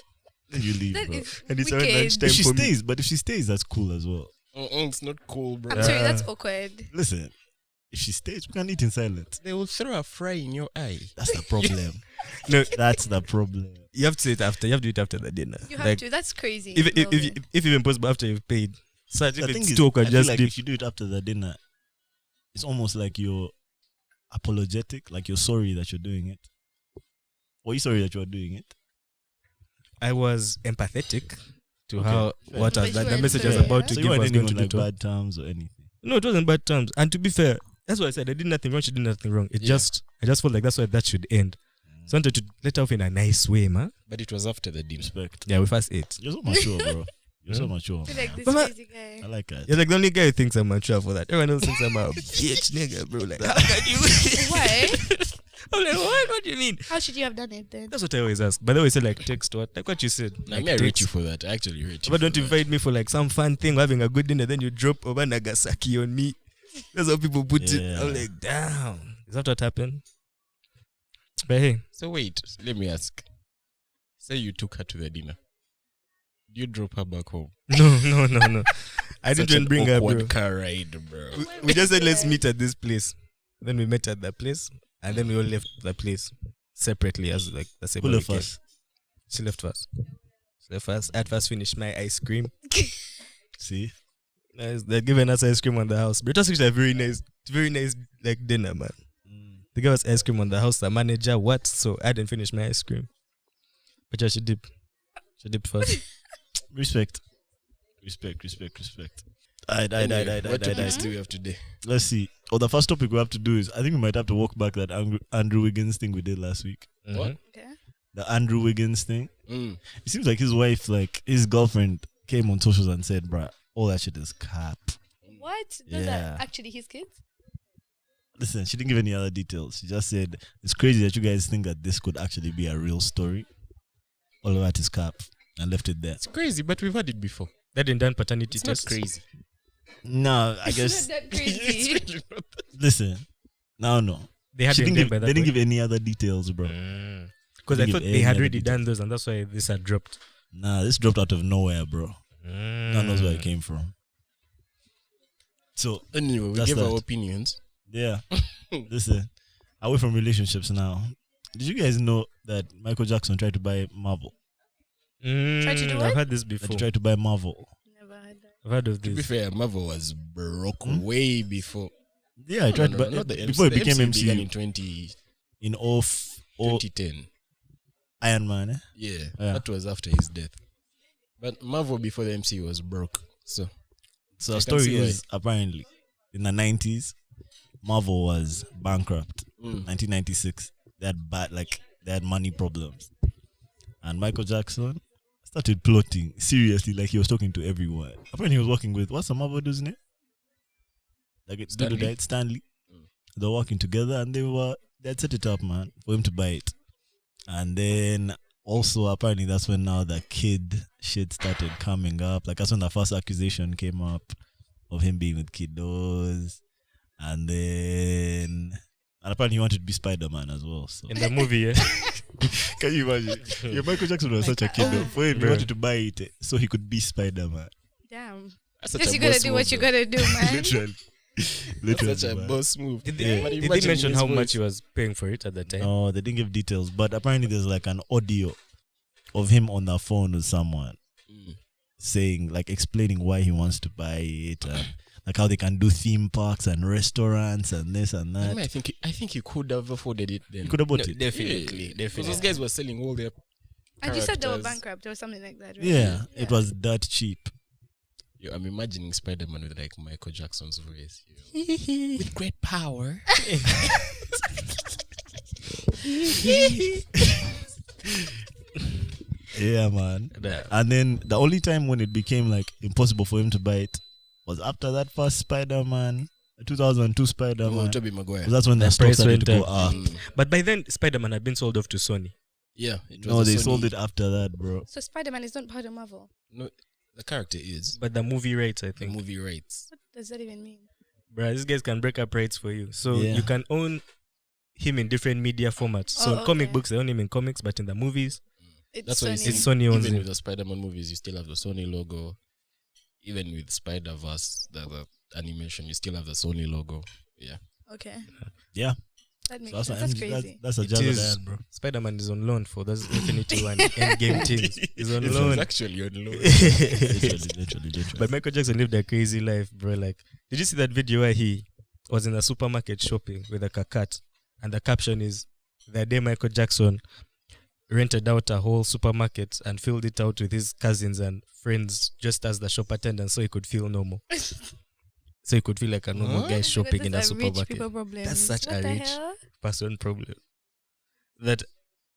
Then you leave, That bro. is And it's around wicked. lunchtime If she for me. stays, but if she stays, that's cool as well. It's not cool, bro. I'm sorry, Yeah. that's awkward. Listen, if she stays, we can eat in silence. They will throw a fry in your eye. That's the problem. No, That's the problem. you have to say it after. You have to do it after the dinner. You have Like, to. That's crazy. if even possible after you've paid. So if The thing it's is, too I awkward, feel just like dip. if you do it after the dinner, it's almost like you're apologetic, like you're sorry that you're doing it. Were you sorry that you were doing it? I was empathetic to Okay, how fair what enough. was But that you the weren't message I was sorry, about yeah? to So you give weren't was ending going to on do like to her. bad terms or anything. No, it wasn't bad terms. And to be fair, that's what I said. I did nothing wrong. She did nothing wrong. I just felt like that's why that should end. So I wanted to let her off in a nice way, man. But it was after the dinner. Respect. Yeah, we first ate. You're so mature, bro. You're so mature. I feel like this But- crazy guy. I like that. You're like the only guy who thinks I'm mature for that. Everyone else thinks I'm a bitch nigga, bro. Like, how can you? Why? I'm like, what? What do you mean? How should you have done it then? That's what I always ask. But they always say like text what? Like what you said. Nah, Like me, I rate text. you for that. I actually rate you. But don't for that. invite me for like some fun thing, having a good dinner, then you drop over Nagasaki on me. That's how people put it. Yeah. I'm like, damn. Is that what happened? But hey, So wait, let me ask. Say you took her to the dinner. Do you drop her back home? no. I didn't Such even an bring her, awkward bro. car ride, bro. We just said let's meet at this place. Then we met at that place. and then we all left the place separately as like the same. Who left us? She left first. I had first finished my ice cream. See? They're giving us ice cream on the house. But it was actually a very nice like dinner, man. They gave us ice cream on the house. The manager, what? So I didn't finish my ice cream. But yeah, she dipped. She dipped first. Respect. What topics do we have today? Let's see. The first topic we have to do is, I think we might have to walk back that Andrew Wiggins thing we did last week. What? Okay. The Andrew Wiggins thing. It seems like his wife, like his girlfriend, came on socials and said, bruh, all that shit is cap. What? Those Yeah. are actually his kids? Listen, she didn't give any other details. She just said, it's crazy that you guys think that this could actually be a real story. All of that is cap. And left it there. It's crazy, but we've had it before. They didn't done paternity It's not test. crazy. No, I It's guess. not that crazy. Listen, no. They had She them didn't by give, that they didn't point. give any other details, bro. Because I Didn't thought give they any had other already details. done those, and that's why this had dropped. Nah, this dropped out of nowhere, bro. No one knows where it came from. So, Anyway, we That's gave that. our opinions. yeah. Listen, away from relationships now. Did you guys know that Michael Jackson tried to buy Marvel? Try to do I've what? heard this That before. he tried to buy Marvel. Never had that. I've heard of To be this. fair, Marvel was broke way before. Yeah, he tried to buy not the before MC, it became the MC began in MCU. 20, In 2010. Iron Man, eh? Yeah, Yeah. that was after his death. But Marvel before the MCU was broke. So So I the can story see why. is apparently in the 90s, Marvel was bankrupt. 1996, they had money problems, and Michael Jackson started plotting seriously, like he was talking to everyone. Apparently, he was working with what's the Marvel dude's name? Like it's Stanley. Stanley. Stanley. They were working together, and they had set it up, man, for him to buy it. And then also apparently that's when now the kid shit started coming up. Like that's when the first accusation came up of him being with kiddos, and apparently he wanted to be Spiderman as well. So In the movie, yeah. can you imagine? Yeah, Michael Jackson was such a kid. though. For him, he Bro. wanted to buy it so he could be Spider-Man. Damn. that's such Guess a you gotta boss do move, what you though. gotta do, man. Literally. That's such a man. boss move. Did Yeah. they, But did they imagine mention his how voice. much he was paying for it at the time? No, they didn't give details, but apparently there's like an audio of him on the phone with someone saying, like, explaining why he wants to buy it, and like how they can do theme parks and restaurants and this and I that. mean, I think he could have afforded it then. He could have bought No, it. definitely. Because those guys were selling all their And you said they were characters. bankrupt or something like that, right? Yeah, it was that cheap. Yo, I'm imagining Spider-Man with like Michael Jackson's voice. With great power. Yeah, man. That- And then the only time when it became like impossible for him to buy it was after that first Spider-Man, 2002 Spider-Man. Tobey Maguire. That's when the The stock price started to went go up. up. But by then, Spider-Man had been sold off to Sony. Yeah. It was No, a they Sony- sold it after that, bro. So Spider-Man is not part of Marvel. No, the character is. But the movie rights, I The think. movie rights. What does that even mean? Bruh, these guys can break up rights for you. So Yeah. you can own him in different media formats. So Oh, comic okay. books, they own him in comics, but in the movies, It's That's why you Sony. see, It's Sony owns even it. with the Spider-Man movies, you still have the Sony logo. Even with Spider-Verse, the animation, you still have the Sony logo. Yeah. Okay. Yeah. That makes So sense. That's that's, crazy. that's a It job that I is. had, bro. Spider-Man is on loan for those Infinity One Endgame things. He's on It's loan. actually on loan. literally. But Michael Jackson lived a crazy life, bro. Like, did you see that video where he was in a supermarket shopping with a cat, and the caption is, "The day Michael Jackson rented out a whole supermarket and filled it out with his cousins and friends just as the shop attendant, so he could feel normal." So he could feel like a normal Huh? guy shopping in a That's a rich supermarket. people problem. That's such What a the rich hell? person problem. That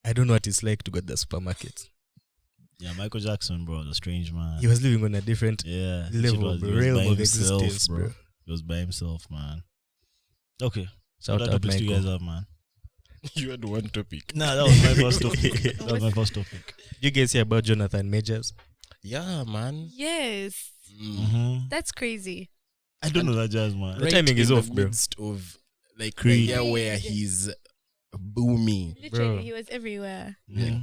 I don't know what it's like to go to the supermarket. Yeah, Michael Jackson, bro, was a strange man. He was living on a different Yeah, level, he was realm by of himself, existence, bro. He was by himself, man. Okay, Shout what out, topics do you Michael. guys have, man? You had one topic. Nah, that was my first topic. That was my first topic. You guys hear about Jonathan Majors? Yeah, man. Yes. Mm-hmm. That's crazy. I don't know that jazz, man. The timing is in off, the bro. midst of like the Creed. year where he's booming. Literally, Bro. he was everywhere. Yeah.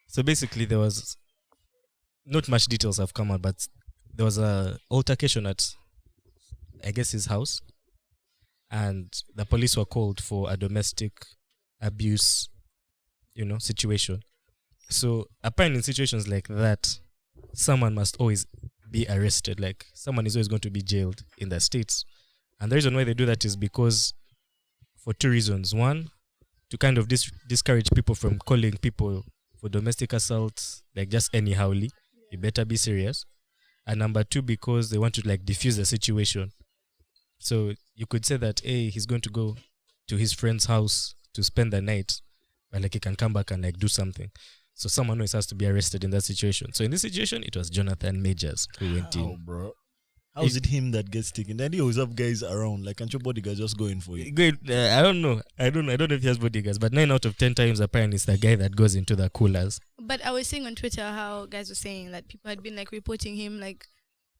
So basically, there was not much details have come out, but there was a altercation at, I guess, his house, and the police were called for a domestic abuse, situation. So apparently in situations like that, someone must always be arrested. Like someone is always going to be jailed in the States. And the reason why they do that is because for two reasons. One, to kind of discourage people from calling people for domestic assault, like just anyhowly. You better be serious. And number two, because they want to like diffuse the situation. So you could say that, hey, he's going to go to his friend's house to spend the night, but like he can come back and like do something. So someone always has to be arrested in that situation. So in this situation, it was Jonathan Majors who went in. Bro. How is it him that gets taken? Then he always have guys around. Like, can't your bodyguards just going for you? I don't know. I don't know if he has bodyguards, but 9 out of 10 times apparently it's the guy that goes into the coolers. But I was seeing on Twitter how guys were saying that people had been like reporting him like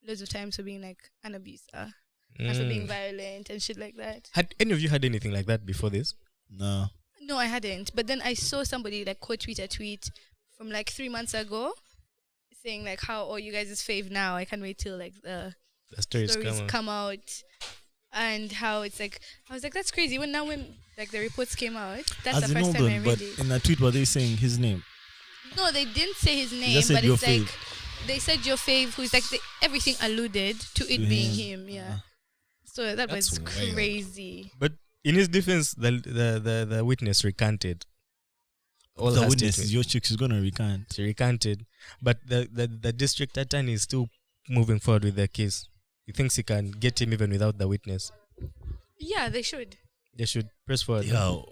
loads of times for being like an abuser, and for being violent and shit like that. Had any of you had anything like that before this? No. No, I hadn't. But then I saw somebody like quote tweet a tweet from like 3 months ago saying like how, oh, you guys is fave now. I can't wait till like the stories come out. And how it's like, I was like, that's crazy. When like the reports came out, that's As the first time I read but it. in a tweet, were they saying his name? No, they didn't say his name, just said but your it's fave. like they said your fave, who's like everything alluded to it being him. Yeah. So that was wild. crazy. But in his defense, the witness recanted. All The her witness statements. is your chick. She's gonna recant. She recanted, but the district attorney is still moving forward with the case. He thinks he can get him even without the witness. Yeah, they should. They should press forward. Yo,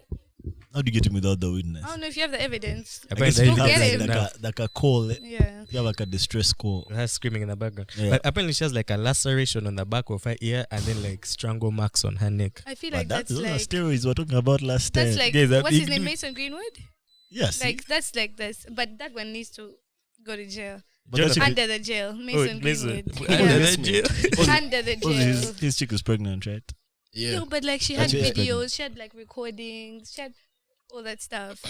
how do you get him without the witness? I don't know if you have the evidence. I guess Apparently, you Go have get like, him. like a call. Yeah. You have like a distress call. her screaming in the background. Yeah. But apparently she has like a laceration on the back of her ear and then like strangle marks on her neck. I feel But like that's those are like steroids we were talking about last time. that's like Guys, what's his you name? do- Mason Greenwood. yes. Like that's like this, but that one needs to go to jail. but that chick- Under the jail, Mason Greenwood. Under Yeah. the jail. Under the also jail. his chick is pregnant, right? Yeah. No, but like she had That's it. videos, she had like recordings, she had all that stuff.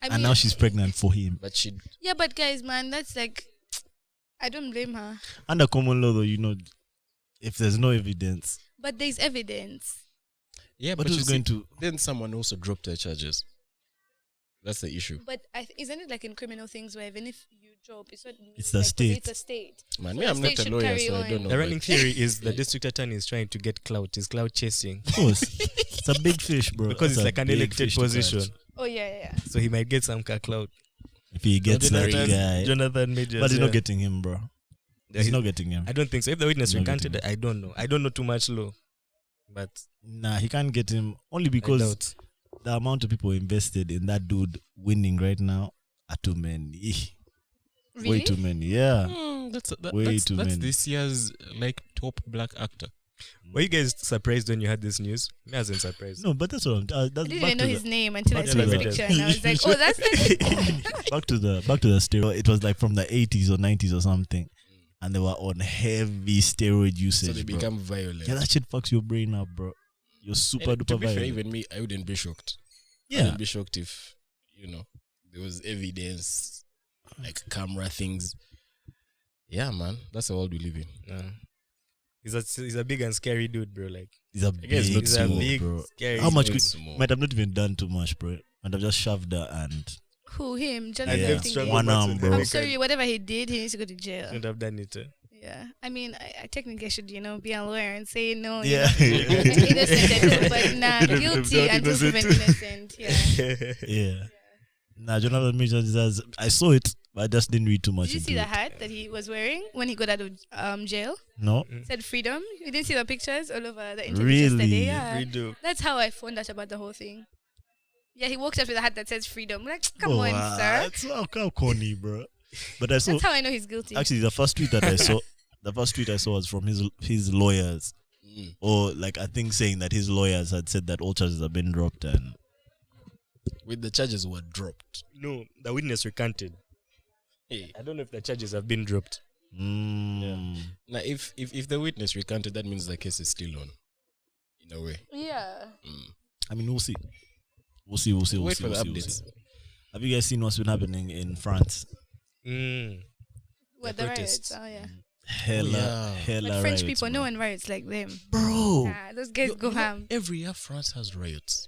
I And now she's pregnant for him. But she yeah, but guys, man, that's like I don't blame her. Under common law, though, if there's no evidence, But there's evidence. yeah, but but who's you going see, to? then someone also dropped her charges. That's the issue. But isn't it like in criminal things where even if you drop, it's not It's the 'cause state. It's a state. Man, So me, the I'm not state a should lawyer, carry so I on. don't know. The but- running theory is the district attorney is trying to get clout. He's clout chasing Of course, it's a big fish, bro. because It's it's a like an big elected fish to catch. position. Oh yeah. So he might get some clout. If he gets that Jonathan- guy, Jonathan Majors. but he's yeah. not getting him, bro. He's not getting him. I don't think so. If the witness Not recanted, getting I don't know. I don't know too much law, but Nah, he can't get him only I because doubt. the amount of people invested in that dude winning right now are too many. Really? Way too many. Yeah. Way too that's many. this year's like top black actor. Were you guys surprised when you had this news? Me, I wasn't surprised. No, but that's what I'm. That's I didn't even know his name until I back saw to his the- picture, and I was like, "Oh, that's the." back to the steroid. It was like from the 80s or 90s or something, and they were on heavy steroid usage. So they bro. become violent. Yeah, that shit fucks your brain up, bro. You're super And to duper be fair, violent. even me, I wouldn't be shocked. I Yeah, wouldn't be shocked if, there was evidence, like camera things. Yeah, man. That's the world we live in. No. He's a big and scary dude, bro. Like he's a guess big, not he's a small, big, bro. scary. How much dude. could- Small. Might have not even done too much, bro. Might have just shoved her and Who him? And Jonathan. Yeah. then Thingy. struggle One back to arm, the bro. I'm neck sorry, and whatever he did, he needs to go to jail. Shouldn't have done it. Yeah, I mean, I technically should, be a lawyer and say no. yeah, Innocent, but nah, Not guilty until innocent. proven innocent. Yeah. yeah. Nah, Jonathan Majors has. I saw it, but I just didn't read too much. Did you see into the it. hat that he was wearing when he got out of jail? No, It said freedom. You didn't see the pictures all over the internet Really? yesterday? Yeah. Redo. That's how I found out about the whole thing. Yeah, he walked up with a hat that says freedom. I'm like, come on, sir. That's how corny, bro. But I saw That's how I know he's guilty. actually the first tweet that I saw. The first tweet I saw was from his lawyers, or like I think saying that his lawyers had said that all charges have been dropped and With the charges were dropped. No, the witness recanted. Hey. I don't know if the charges have been dropped. mm, Now, if the witness recanted, that means the case is still on. In a way. yeah. I mean we'll see. We'll see. Wait for the we'll updates. see. Have you guys seen what's been happening in France? What, The the protests. riots? Oh, yeah. Hella But French riots, people, no bro. one riots like them. Bro. Nah, those guys go ham. Every year, France has riots.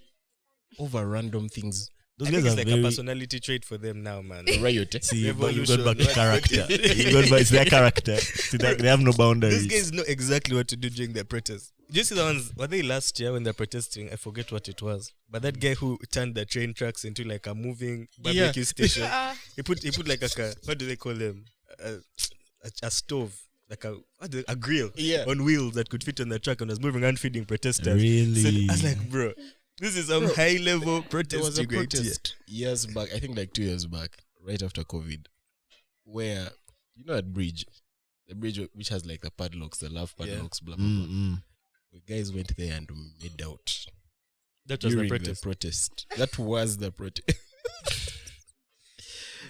over random things. Those I guys think are it's like very. a personality trait for them now, man. Riot. See, but you got Revolution. back to character. You got back. It's their character. See, they have no boundaries. These guys know exactly what to do during their protest. Do you see the ones, were they last year when they're protesting? I forget what it was. But that guy who turned the train tracks into like a moving barbecue station. He put like a what do they call them? A stove. Like a grill on wheels that could fit on the truck and was moving around feeding protesters. Really? So I was like, bro, this is some high level protest. There was a protest years back, I think like 2 years back, right after COVID, where, you know, at the bridge which has like the padlocks, the love padlocks, blah, blah, blah. The guys went there and made out. That was during the protest. That was the protest.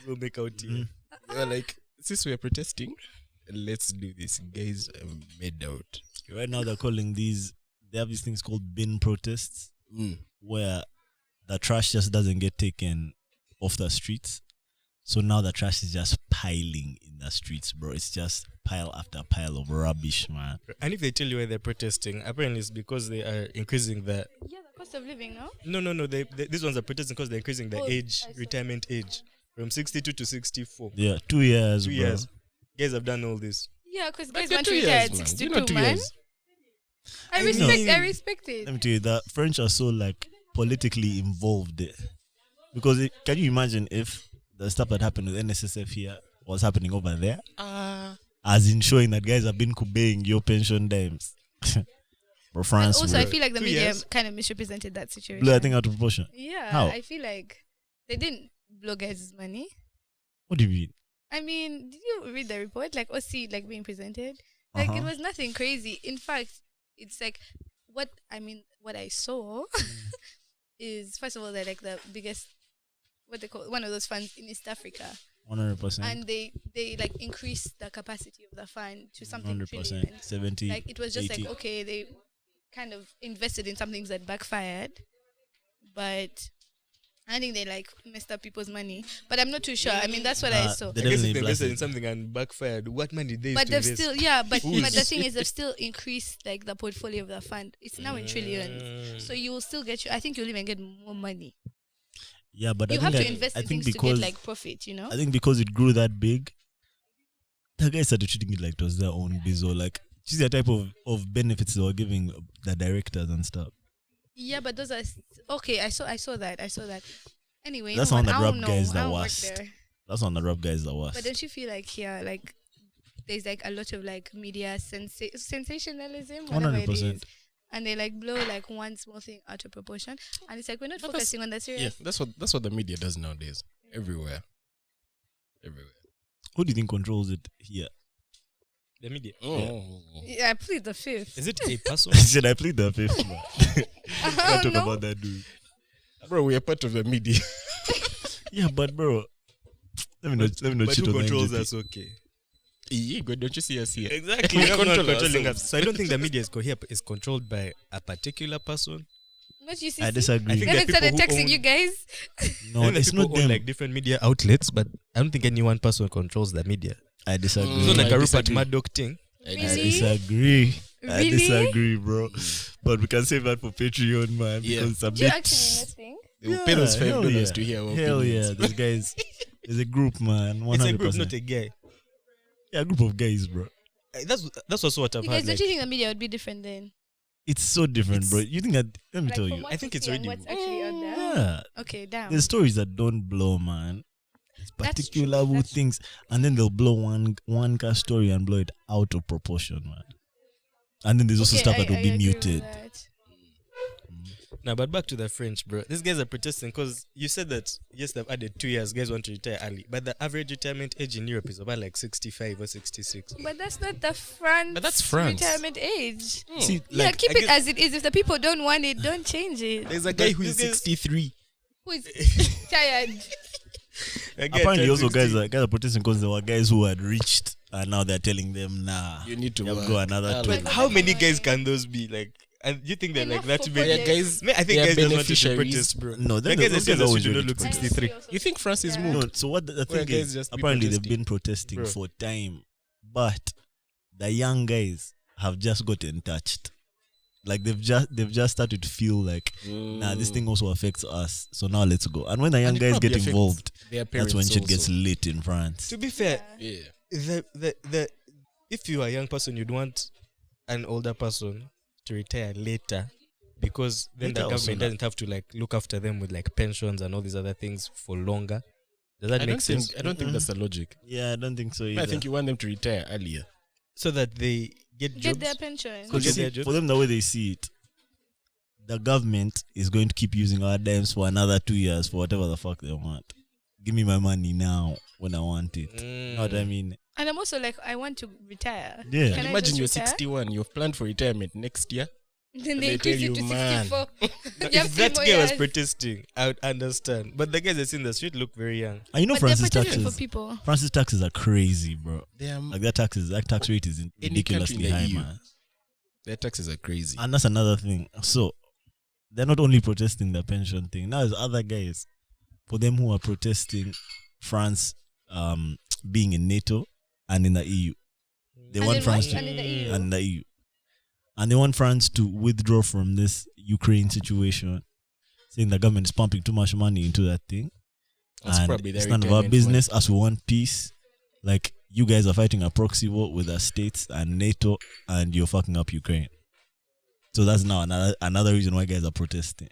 We'll make out here. They were like, since we're protesting, let's do this. Guys made out. Right now they're calling these. They have these things called bin protests, where the trash just doesn't get taken off the streets. So now the trash is just piling in the streets, bro. It's just pile after pile of rubbish, man. And if they tell you why they're protesting, apparently it's because they are increasing the... Yeah, the cost of living, no? No. These ones are protesting because they're increasing the I saw. retirement age from 62 to 64. Yeah, 2 years, 2 bro. years. Guys have done all this. Yeah, because Like guys they're want 2 to years, retire at man. 62, You know, 2 man. years. I respect it. Let me tell you, the French are so like politically involved there. Because can you imagine if the stuff that happened with NSSF here was happening over there? As in showing that guys have been kubeying your pension dimes. For France, Also, bro. I feel like the 2 media years. kind of misrepresented that situation. Blew, I think, out of proportion. Yeah, How? I feel like they didn't blow guys' money. What do you mean? I mean, did you read the report? Like, OC, like, being presented? Like, it was nothing crazy. In fact, it's like, what I saw is, first of all, they're like the biggest, what they call, one of those funds in East Africa. 100%. And they like increased the capacity of the fund to something 100%. trillion. 70. Like, it was just 80. like, okay, they kind of invested in some things that backfired, but I think they like messed up people's money. But I'm not too sure. I mean, that's what I saw. They I guess definitely if they invested in blasted. something and backfired, what money did they But to they've invest? still, yeah, but the thing is, they've still increased like the portfolio of the fund. It's now in trillions, so you will still get. I think you'll even get more money. Yeah, but You I have think to invest I in think things to because get like profit. You know. I think because it grew that big, the guys started treating it like it was their own biz, or like just the type of benefits they were giving the directors and stuff. Yeah, but those are okay. I saw that. Anyway, That's no, one that I don't robbed know. guys I the don't work worst. there. That's one that robbed guys the worst. But don't you feel like here, like there's like a lot of like media sensationalism, whatever it 100%. is, and they like blow like one small thing out of proportion, and it's like we're not But focusing on the serious. Yeah, that's what the media does nowadays. Everywhere. Who do you think controls it here? The media. Yeah, I plead the fifth. Is it a person? Should I plead the fifth, man? Can't talk No. about that, dude. Bro, we are part of the media. Yeah, but bro, let me not But cheat who on the controls NGP. us? Okay. Yeah, good, don't you see us here? Exactly. We We are not control controlling ourselves. us. So I don't think the media is controlled by a particular person. What you see? I disagree. I think They there are haven't started people who texting own- you guys. No, I think it's people not own them. like different media outlets, but I don't think any one person controls the media. I disagree. It's not like I a Rupert disagree. Murdoch thing. I Really? disagree. I Really? disagree, bro. But we can save that for Patreon, man. Yeah. Because it's a Do you bit. actually not think? They will pay us hell $5 yeah. to hear our Hell opinions. yeah, these guys. There's a group, man. 100%. It's a group, not a guy. Yeah, a group of guys, bro. That's also what I've You guys, heard. don't Like, you think the media would be different then? It's so different, bro. You think that? Let me Like, tell from you. what I think you it's see and already- what's actually out there. Yeah, Okay, damn. there's stories that don't blow, man. It's That's particular true, that's things, and then they'll blow one cast story and blow it out of proportion, man. And then there's also Okay, stuff that will I be agree with muted. that. now, but back to the French, bro. These guys are protesting because you said that, yes, they've added 2 years. Guys want to retire early. But the average retirement age in Europe is about like 65 or 66. But that's not the France. But that's France. retirement age. See, Yeah, like, keep I it guess- as it is. If the people don't want it, don't change it. There's a Guy guy who is these guys- 63. Who is tired? a guy apparently, turned also 60. guys are protesting because there were guys who had reached, and now they're telling them, nah, You need to you have work. to go another Ah, two. like- How many guys can those be? Like, and you think they're like Enough that for many? Yeah, guys, I think they are guys just wanted to beneficiaries. protest, bro. No, The then guys those are guys always you ready don't look to protest. 63. You think France is Yeah. moved? No, so what the Where thing guys is, just be apparently they've protesting. been protesting Bro. for time, but the young guys have just gotten touched. Like they've just started to feel like, nah, this thing also affects us. So now let's go. And when the young And it guys probably get affects involved, their that's when parents shit gets also. lit in France. To be fair, Yeah. the if you are a young person, you'd want an older person to retire later, because then Later the also government not. doesn't have to like look after them with like pensions and all these other things for longer. Does that I make don't sense? think that's the logic. Yeah, I don't think so either. I think you want them to retire earlier. So that they get Get jobs. their pension. Could Because get their jobs. for them, the way they see it, the government is going to keep using our dams for another 2 years for whatever the fuck they want. Give me my money now when I want it. You know what I mean? And I'm also like, I want to retire. Yeah. Can I Imagine just you're retire? 61, you've planned for retirement next year. Then they they tell increase it you, to man. 64. No, You have if 3 that more guy was years. protesting, I would understand. But the guys that's in the street look very young. And you know But they're France's protecting for taxes. people. France's taxes are crazy, bro. Their Like that tax rate is ridiculously country in the high, EU. man. taxes are crazy. And that's another thing. So they're not only protesting the pension thing. Now there's other guys, for them who are protesting France being in NATO and in the EU. They And want in France what? to And in the EU. and the EU. And they want France to withdraw from this Ukraine situation, saying the government is pumping too much money into that thing. That's and probably their it's none of our retirement business as we want peace. Like, you guys are fighting a proxy war with the States and NATO, and you're fucking up Ukraine. So that's now another reason why guys are protesting.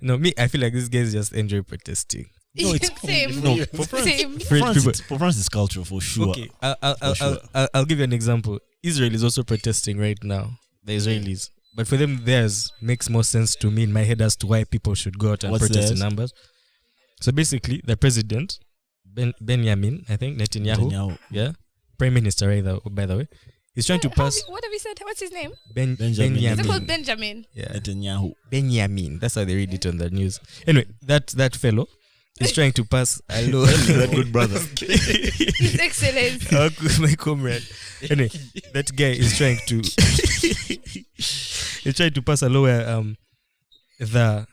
No, me, I feel like these guys just enjoy protesting. No, it's Same. no, for France, Same. French people. For France, it's culture for sure. Okay, For sure. I'll give you an example. Israel is also protesting right now. The Israelis, but for them, theirs makes more sense to me in my head as to why people should go out and What's protest in theirs? numbers. So basically, the president, Benjamin, I think Netanyahu, yeah, prime minister, by the way, he's trying to pass What have you said? What's his name? Benjamin. Is it Benjamin. called Benjamin? Yeah, Netanyahu. Benjamin. That's how they read it on the news. Anyway, that fellow is trying to pass a law. That good brother. His Excellency. My comrade. Anyway, that guy is trying to he's trying to pass a law where the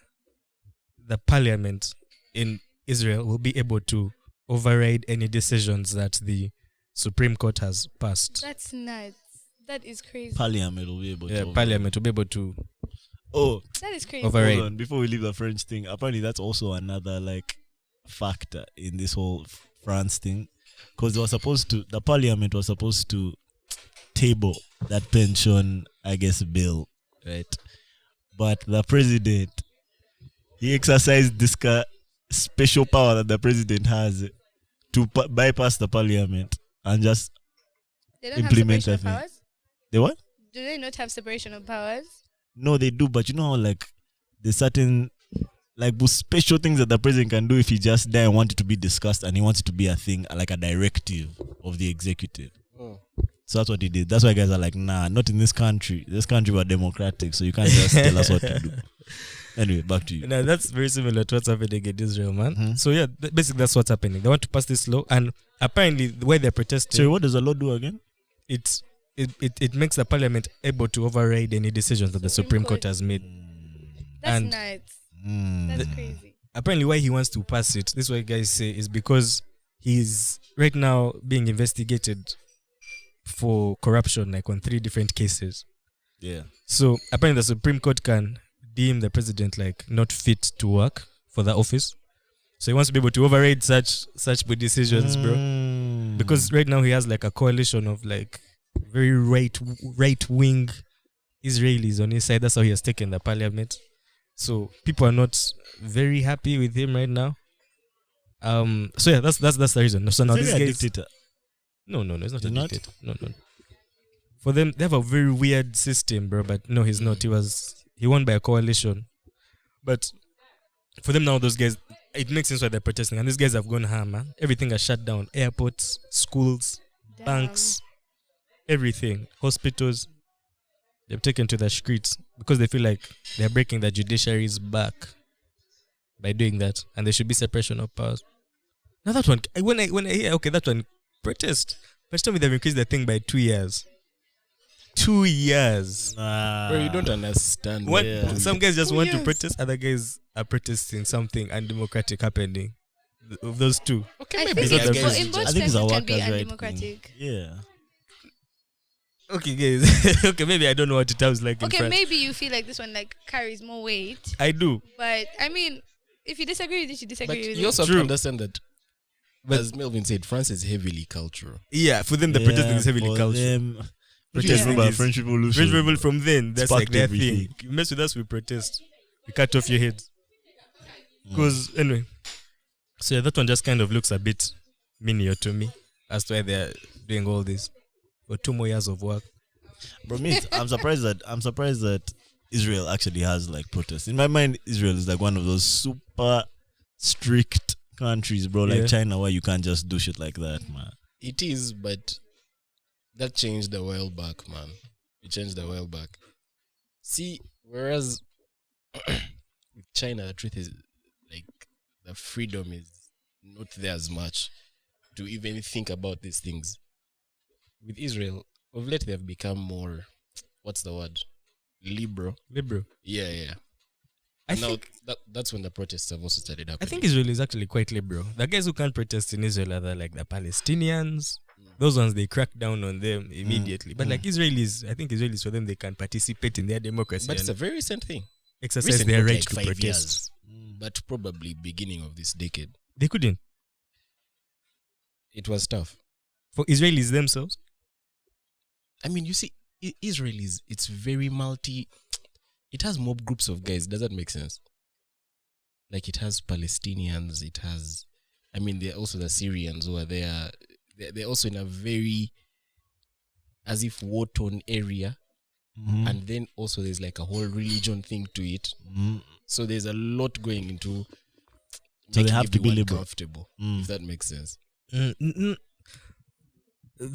parliament in Israel will be able to override any decisions that the Supreme Court has passed. That's nuts. That is crazy. Parliament will be able Yeah, to. parliament will be able to Oh, That is crazy. override. hold on. Before we leave the French thing, apparently that's also another factor in this whole France thing, because the parliament was supposed to table that pension, I guess, bill, right? But the president, he exercised this special power that the president has to bypass the parliament and just They don't implement have separation of that thing. powers? they what? Do they not have separation of powers? No, they do, but you know how there's certain special things that the president can do if he just die and want it to be discussed and he wants it to be a thing, like a directive of the executive. So that's what he did. That's why guys are like, nah, not in this country. This country we're democratic, so you can't just tell us what to do. Anyway, back to you. Now that's very similar to what's happening in Israel, man. Mhm. So yeah, basically that's what's happening. They want to pass this law, and apparently the way they're protesting, So what does the law do again? it makes the parliament able to override any decisions that the Supreme Court has made. That's And- nuts. Mm. That's crazy. Apparently, why he wants to pass it, this is what guys say, is because he's right now being investigated for corruption, on 3 different cases. Yeah. So apparently, the Supreme Court can deem the president not fit to work for the office. So he wants to be able to override such good decisions, bro. Mm. Because right now he has a coalition of very right wing Israelis on his side. That's how he has taken the parliament. So people are not very happy with him right now. So yeah, that's the reason. So now Is this he a guy dictator? no, it's not He's a not? dictator. No. For them, they have a very weird system, bro. But no, he's not. He won by a coalition. But for them now, those guys, it makes sense why they're protesting. And these guys have gone ham, man. Everything has shut down. Airports, schools, Damn. banks, everything, hospitals. They've taken to the streets because they feel like they're breaking the judiciary's back by doing that, and there should be separation of powers. Now that one, when I hear that one, protest. But tell me they've increased the thing by 2 years. 2 years. Nah. Bro, you don't understand. What? Yeah. Some guys just 2 want to years. protest. Other guys are protesting something undemocratic happening. Of those two. Okay, I maybe think it's it's not in the both I think it's a senses can be workers' right undemocratic. thing. Yeah. Okay, guys. Okay, maybe I don't know what it sounds like in Okay, France. maybe you feel like this one like carries more weight, I do. but I mean, if you disagree with it, you But disagree with you it. also have True. to understand that, But- as Melvin said, France is heavily cultural. Yeah, for them, the protesting is heavily for cultural. them, Protesting remember is- French Revolution. French Revolution from then, that's Sparked like their everything. thing. You mess with us, we protest. We cut off your heads. Because, anyway. So, yeah, that one just kind of looks a bit minior to me as to why they're doing all this. For 2 more years of work. Bro, mate, I'm surprised that Israel actually has like protests. In my mind, Israel is like one of those super strict countries, bro, like Yeah. China, where you can't just do shit like that, man. It is, but that changed a while back, man. It changed a while back. See, whereas with China, the truth is, like, the freedom is not there as much to even think about these things. With Israel, of late, they have become more, what's the word? Liberal. Yeah. I And now think that's when the protests have also started I happening. think Israel is actually quite liberal. The guys who can't protest in Israel are like the Palestinians. Those ones, they crack down on them immediately. But like Israelis, I think Israelis, for them, they can participate in their democracy But it's and a very recent thing. exercise Recent, their not right like to 5 protest. years, but probably beginning of this decade. They couldn't. It was tough. For Israelis themselves. I mean, you see, Israel it's very multi. It has mob groups of guys. Does that make sense? Like, it has Palestinians. It has, I mean, there are also the Syrians who are there. They're also in a very, as if war-torn area. And then also there's like a whole religion thing to it. So there's a lot going into So they making have to be everyone liberal. comfortable, if that makes sense.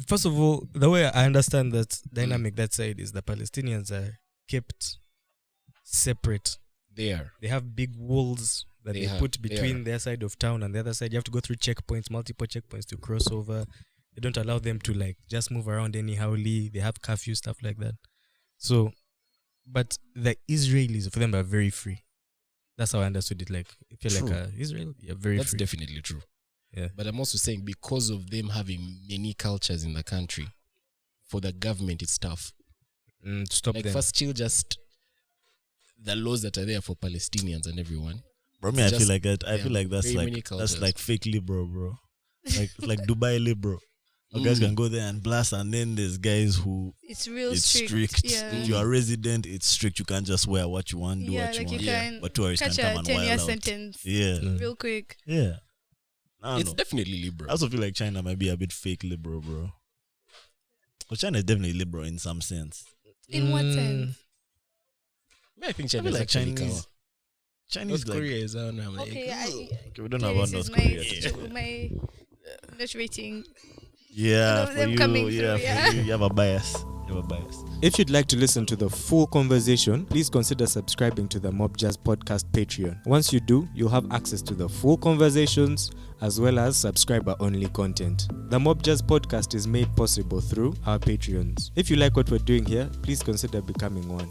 First of all, the way I understand that dynamic that side is the Palestinians are kept separate. They are. They have big walls that they put between their side of town and the other side. You have to go through checkpoints, multiple checkpoints to cross over. They don't allow them to like just move around anyhowly. They have curfew, stuff like that. So, but the Israelis, for them, are very free. That's how I understood it. Like, if you're True. like Israel, you're very That's free. definitely true. Yeah. But I'm also saying, because of them having many cultures in the country, for the government, it's tough. To stop Like, them. first, still just the laws that are there for Palestinians and everyone. Bro, me, I Just- feel like that. I yeah, feel like that's very like many cultures. fake liberal, bro. Like Dubai liberal. You guys can go there and blast, and then there's guys who It's real it's strict. strict. Yeah. If you are a resident, it's strict. You can't just wear what you want, do Yeah, what you like want. you can But tourists catch can a come and 10-year wild out. sentence Yeah, real quick. yeah. I don't It's know. definitely I liberal. also feel like China might be a bit fake liberal, bro. But China is definitely liberal in some sense. In what sense? I think I China feel is like actually Chinese North like, Korea is on. I'm like, Okay, okay, we don't know yeah, about this is North Korea. my not rating. Yeah, All of for them you, coming yeah, through, yeah. for you have a bias. You have a bias. If you'd like to listen to the full conversation, please consider subscribing to the Mob Jazz Podcast Patreon. Once you do, you'll have access to the full conversations as well as subscriber-only content. The Mob Jazz Podcast is made possible through our Patreons. If you like what we're doing here, please consider becoming one.